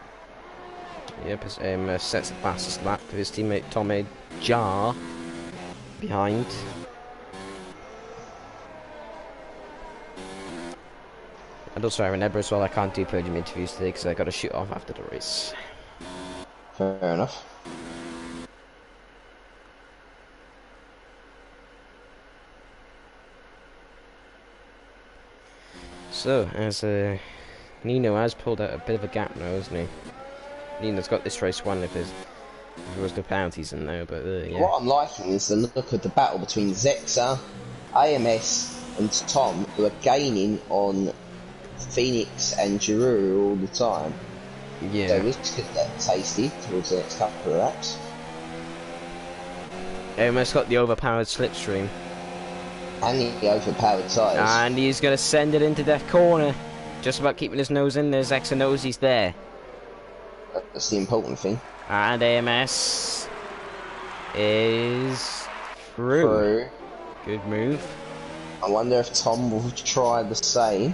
Yep, sets the fastest lap for his teammate Tommy Jar behind. And also I remember as well, I can't do podium interviews today because I got to shoot off after the race. Fair enough. So, as Nino has pulled out a bit of a gap now, hasn't he? Nino's got this race won if there was no penalties in there, but yeah. What I'm liking is the look of the battle between Zexa, AMS, and Tom, who are gaining on Phoenix and Giroux all the time. Yeah. So this could get tasty towards the next couple of laps. Almost got the overpowered slipstream. And the overpowered tyres. And he's going to send it into Death Corner. Just about keeping his nose in. There's X and O's, he's there. That's the important thing. And AMS is through. Good move. I wonder if Tom will try the same.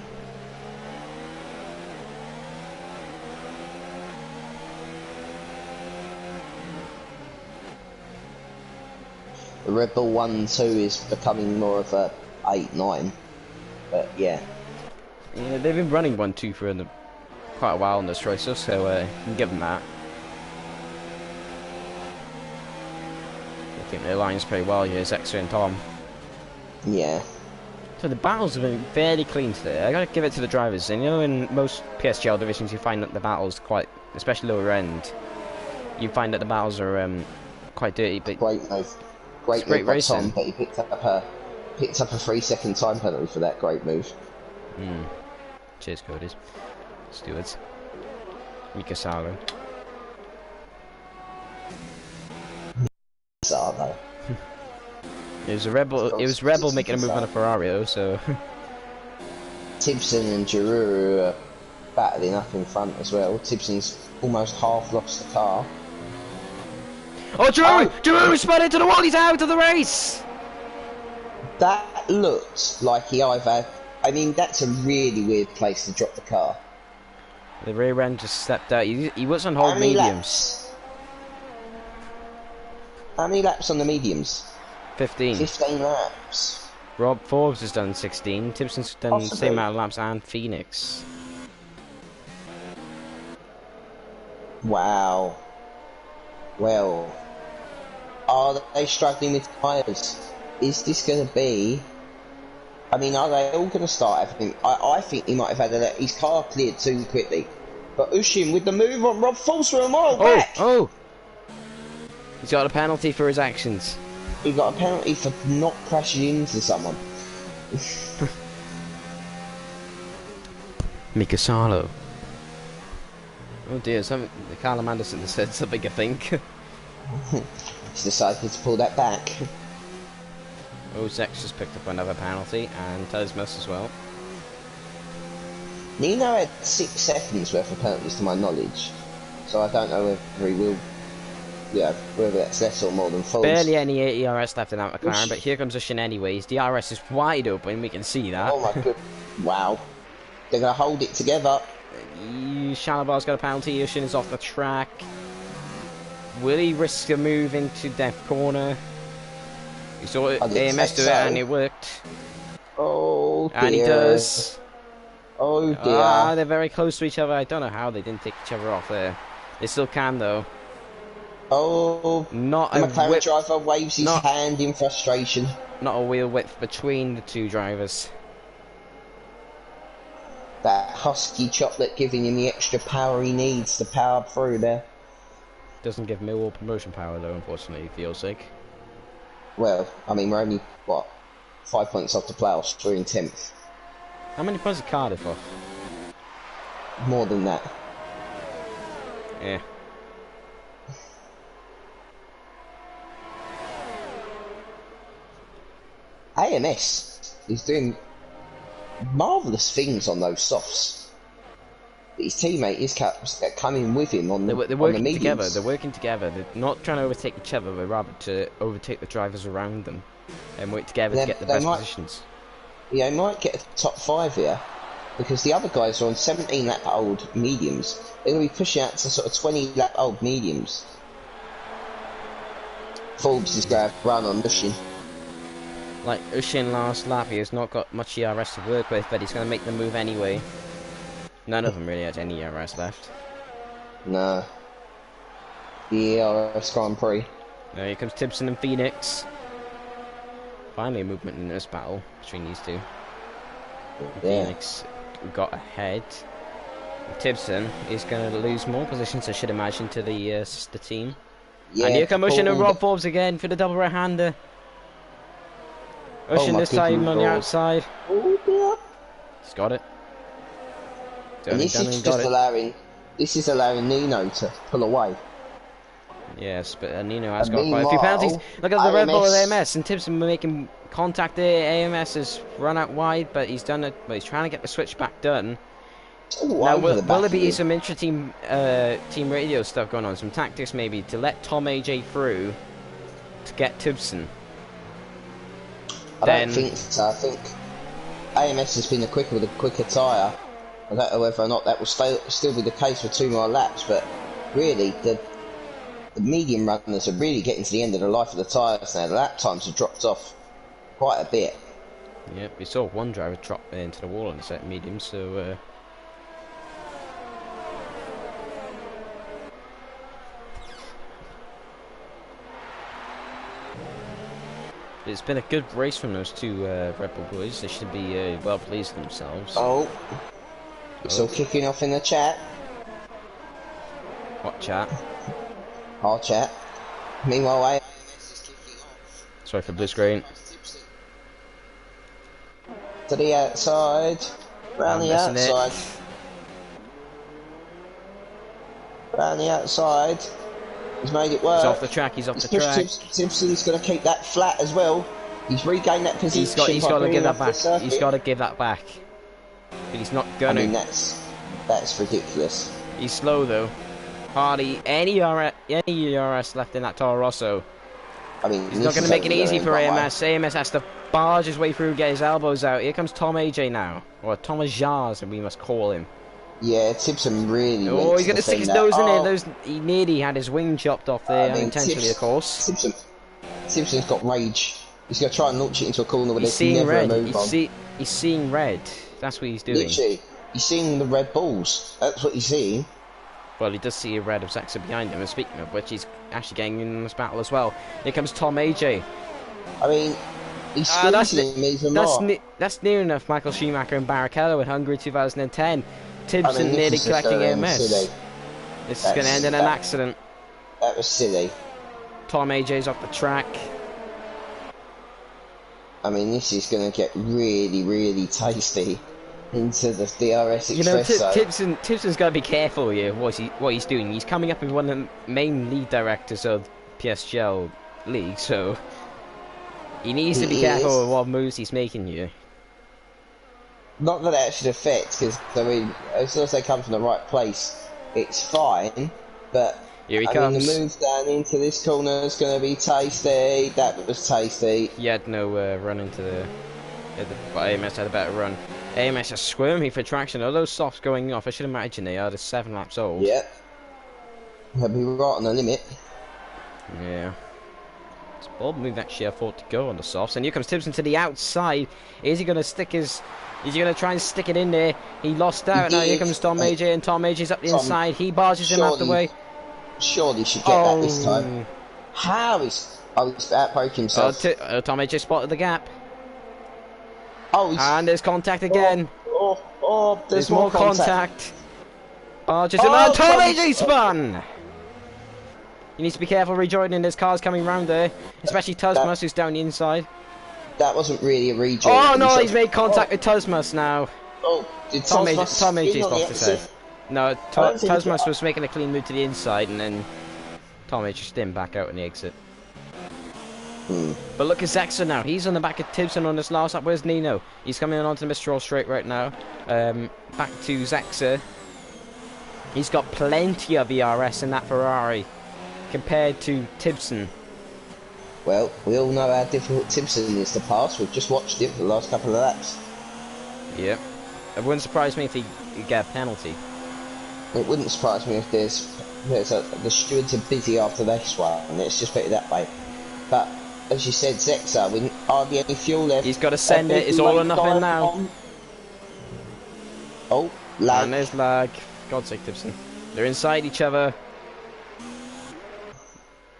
The Red Bull 1-2 is becoming more of a 8-9, but yeah. Yeah, they've been running 1-2 for quite a while in this race, so you can give them that. I think their line's pretty well here, Xer and Tom. Yeah. So the battles have been fairly clean today. I gotta give it to the drivers. And you know, in most PSGL divisions, you find that the battles quite, especially lower end, you find that the battles are quite dirty. But great move. Great move by Tom, but he picked up a 3-second time penalty for that great move. Cheers, Coders. Stewards. Mikasalo. Salo. It was a rebel. It was Rebel making a move on a Ferrari, though. So Tibson and Giroux are battling up in front as well. Tibson's almost half lost the car. Oh, Giroux! Giroux spun into the wall. He's out of the race. That looked like he either. I mean, that's a really weird place to drop the car. The rear end just stepped out. He was on hold mediums. How many laps on the mediums? 15. 15 laps. Rob Forbes has done 16. Tibson's done the same amount of laps, and Phoenix. Wow. Well, are they struggling with tyres? Is this going to be... I mean, are they all going to start everything? I think he might have had his car cleared too quickly. But Ushin with the move on Rob Forbes for a mile back. Oh! He's got a penalty for his actions. He got a penalty for not crashing into someone. Mikasalo. Oh dear, Callum Anderson has said something, I think. He's decided to pull that back. Oh, Zex just picked up another penalty, and Telesmus as well. Nino had 6 seconds worth of penalties to my knowledge, so I don't know whether he will, whether that's less or more than Forbes. Barely any ERS left in that McLaren, but here comes Ushin anyways. The DRS is wide open, we can see that. Oh my god, wow. They're going to hold it together. Shalabar's got a penalty, Ushin is off the track. Will he risk a move into Death Corner? He saw it, AMS do it, and it worked. Oh dear. And he does. Oh dear. They're very close to each other. I don't know how they didn't take each other off there. They still can, though. Oh, not the a McLaren driver waves his hand in frustration. Not a wheel width between the two drivers. That husky chocolate giving him the extra power he needs to power through there. Doesn't give Millwall promotion power, though, unfortunately, for your sake. Well, I mean, we're only, what, 5 points off the playoffs, we're in 10th. How many points is Cardiff off? More than that. Yeah. AMS is doing marvellous things on those softs. His teammate is coming with him on the They're working together. They're working together. They're not trying to overtake each other, but rather to overtake the drivers around them and work together to get the best positions. Yeah, they might get a top 5 here because the other guys are on 17-lap-old mediums. They're going to be pushing out to sort of 20-lap-old mediums. Forbes is going to run on Ushin. Like Ushin last lap, he has not got much ERS to work with, but he's going to make the move anyway. None of them really had any ERS left. No. The ERS Grand Prix. Now here comes Tibson and Phoenix. Finally a movement in this battle between these two. Yeah. Phoenix got ahead. Tibson is going to lose more positions, I should imagine, to the sister team. Yeah, and here come Ushin and Rob Forbes again for the double right-hander. Rushing my this time on the goodness. outside. Oh dear. He's got it. And this is just allowing Nino to pull away. Yes, but Nino has And got quite a few penalties. meanwhile, Look at the Red Bull with AMS. AMS, and Timpson making contact there. AMS has run out wide, but he's done it. But he's trying to get the switch back done. Ooh, Now, over the will back there be of some intra-team team radio stuff going on? Some tactics maybe to let Tom AJ through to get Timpson? I don't think so. I think AMS has been the quicker with a quicker tyre. I don't know whether or not that will still be the case for 2 more laps, but really the medium runners are really getting to the end of the life of the tyres now. The lap times have dropped off quite a bit. Yep, we saw one driver drop into the wall on the set medium, so it's been a good race from those two Red Bull boys. They should be well pleased with themselves. Oh, it's all kicking off in the chat. What chat? Our chat. Meanwhile, AMS is kicking off. Sorry for blue screen. To the outside. Round the outside. Round the outside. He's made it work. He's off the track. He's off the track. Timpson's going to keep that flat as well. He's regained that position. He's got to give that back. He's got to give that back. But he's not going to. I mean, that's ridiculous. He's slow though. Hardly any ERS left in that Toro Rosso. I mean, he's not going to make it easy for AMS. AMS has to barge his way through, get his elbows out. Here comes Tom AJ now, or Thomas Jars, as we must call him. Yeah, Timpson really. Oh, he's going to stick his nose in there. He nearly had his wing chopped off there, unintentionally, of course. Timpson's got rage. He's going to try and launch it into a corner where he's there's never red. a move on. He's seeing red. That's what he's doing. Literally, he's seeing the red balls. That's what he's seeing. Well, he does see a red of Zaxa behind him, and speaking of which, he's actually getting in this battle as well. Here comes Tom AJ. I mean, he's squeezing him even more. That's near enough Michael Schumacher and Barrichello in Hungary 2010. Timpson nearly collecting AMS. This is going to end in an accident. That was silly. Tom AJ's off the track. I mean, this is going to get really, really tasty into the DRS Express. You know, Timpson's got to be careful here. What he's doing? He's coming up with one of the main lead directors of PSGL league, so he needs to be careful with what moves he's making here. Not that that should affect, because I mean, as long as they come from the right place, it's fine. But here he comes. Mean, the move down into this corner is going to be tasty. That was tasty. He had no run into the AMS had a better run. AMS are squirming for traction. All those softs going off, I should imagine they are just 7 laps old. Yep. They'll be right on the limit. Yeah. It's a bold move actually, I thought, to go on the softs. And here comes Timpson to the outside. Is he going to stick his... Is he going to try and stick it in there? He lost out. Now here comes Tom AJ, and Tom AJ's up the inside. He barges him out the way. Surely should get that this time. How is... Oh, he's outbroke himself. Tom AJ spotted the gap. Oh, and there's contact again. There's more contact. Barges him out. Tom AJ spun! He needs to be careful rejoining. There's cars coming round there. Especially Tuzmas, who's down the inside. That wasn't really a rejoin. Oh no, he's made contact with Tuzmas now. Oh, did Tom AJ's off the set. No, Tuzmas was making a clean move to the inside, and then Tom AJ stemmed back out in the exit. But look at Zaxa now. He's on the back of Timpson on this last lap. Where's Nino? He's coming onto the Mistral straight right now. Back to Zaxa. He's got plenty of ERS in that Ferrari compared to Timpson. Well, we all know how difficult Timpson is to pass. We've just watched it for the last couple of laps. Yep. It wouldn't surprise me if he get a penalty. It wouldn't surprise me if the stewards are busy after this one, and let's just put it that way. But as you said, Zexa, we hardly any fuel left. He's got to send it. It's all or nothing now. Oh, lag. And there's lag. God's sake, Timpson. They're inside each other.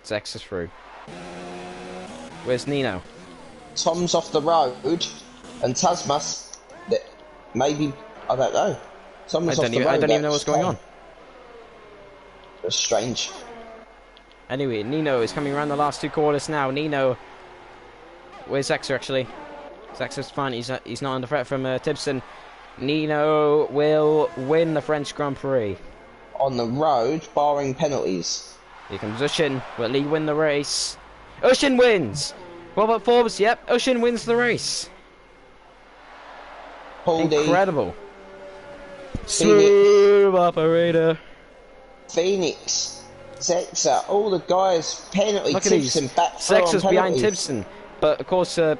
Zexa's through. Where's Nino? Tom's off the road, and Tuzmas, maybe, I don't know. Tom's off the road. I don't even know what's going on. It's strange. Anyway, Nino is coming around the last 2 corners now. Nino, where's Zexa actually? Zax's fine. He's not under threat from Tibson. Nino will win the French Grand Prix. On the road, barring penalties. Here comes Ushin. Will he win the race? Ushin wins! What about Forbes? Yep, Ushin wins the race. Incredible. Smooth operator. Phoenix. Zexa, all the guys, penalty. Look at Tibson back Zexa's behind Tibson. But of course, the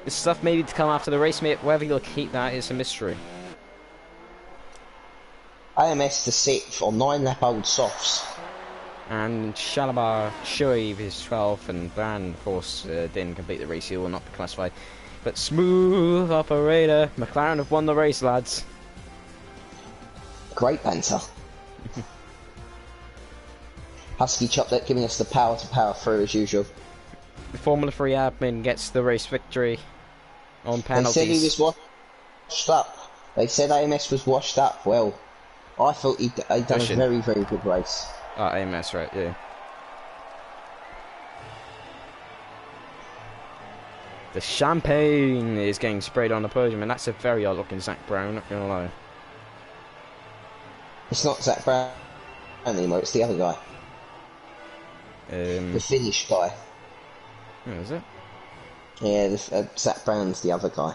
stuff maybe to come after the race, whether he'll keep that is a mystery. AMS to 6th on 9-lap-old softs. And Shalabar Shoaib is 12th, and Van, of course, didn't complete the race. He will not be classified. But smooth operator. McLaren have won the race, lads. Great banter. Husky Chocolate giving us the power to power through as usual. The Formula 3 admin gets the race victory on penalties. They said he was washed up. They said AMS was washed up. Well, I thought he'd done a very, very good race. Oh, AMS, right, yeah. The champagne is getting sprayed on the podium, and that's a very odd looking Zach Brown, not gonna lie. It's not Zach Brown anymore, it's the other guy. The Finnish guy. Oh, is it? Yeah, Zach Brown's the other guy.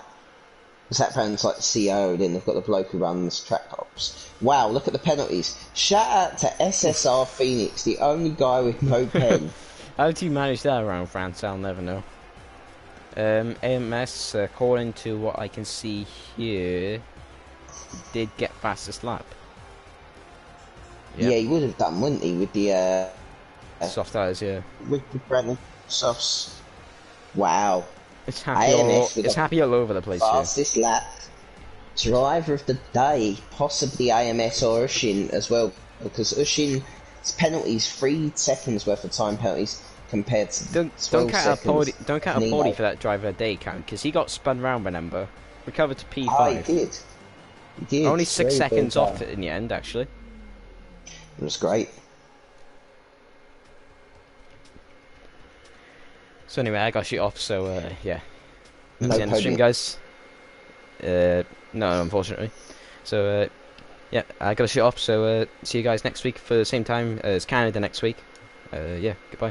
Zach Brown's like the CEO, then they've got the bloke who runs track ops. Wow, look at the penalties. Shout out to SSR Phoenix, the only guy with no pen. How did you manage that around France? I'll never know. AMS, according to what I can see here, did get fastest lap. Yep. Yeah, he would have done, wouldn't he, with the soft tires, yeah. With the brand softs. Wow. It's happy all over the place. Fastest lap. Driver of the day, possibly AMS or Ushin as well, because Ushin's penalties 3 seconds worth of time penalties compared to don't count a podium for that driver of the day count, because he got spun round, remember, recovered to P5. Oh, he did. Only 6 seconds off in the end, actually. It was great. So anyway, I got shoot off, so yeah. That's No the end of the stream, guys. No, unfortunately. So yeah, I got to shoot off, so see you guys next week for the same time as Canada next week. Yeah, goodbye.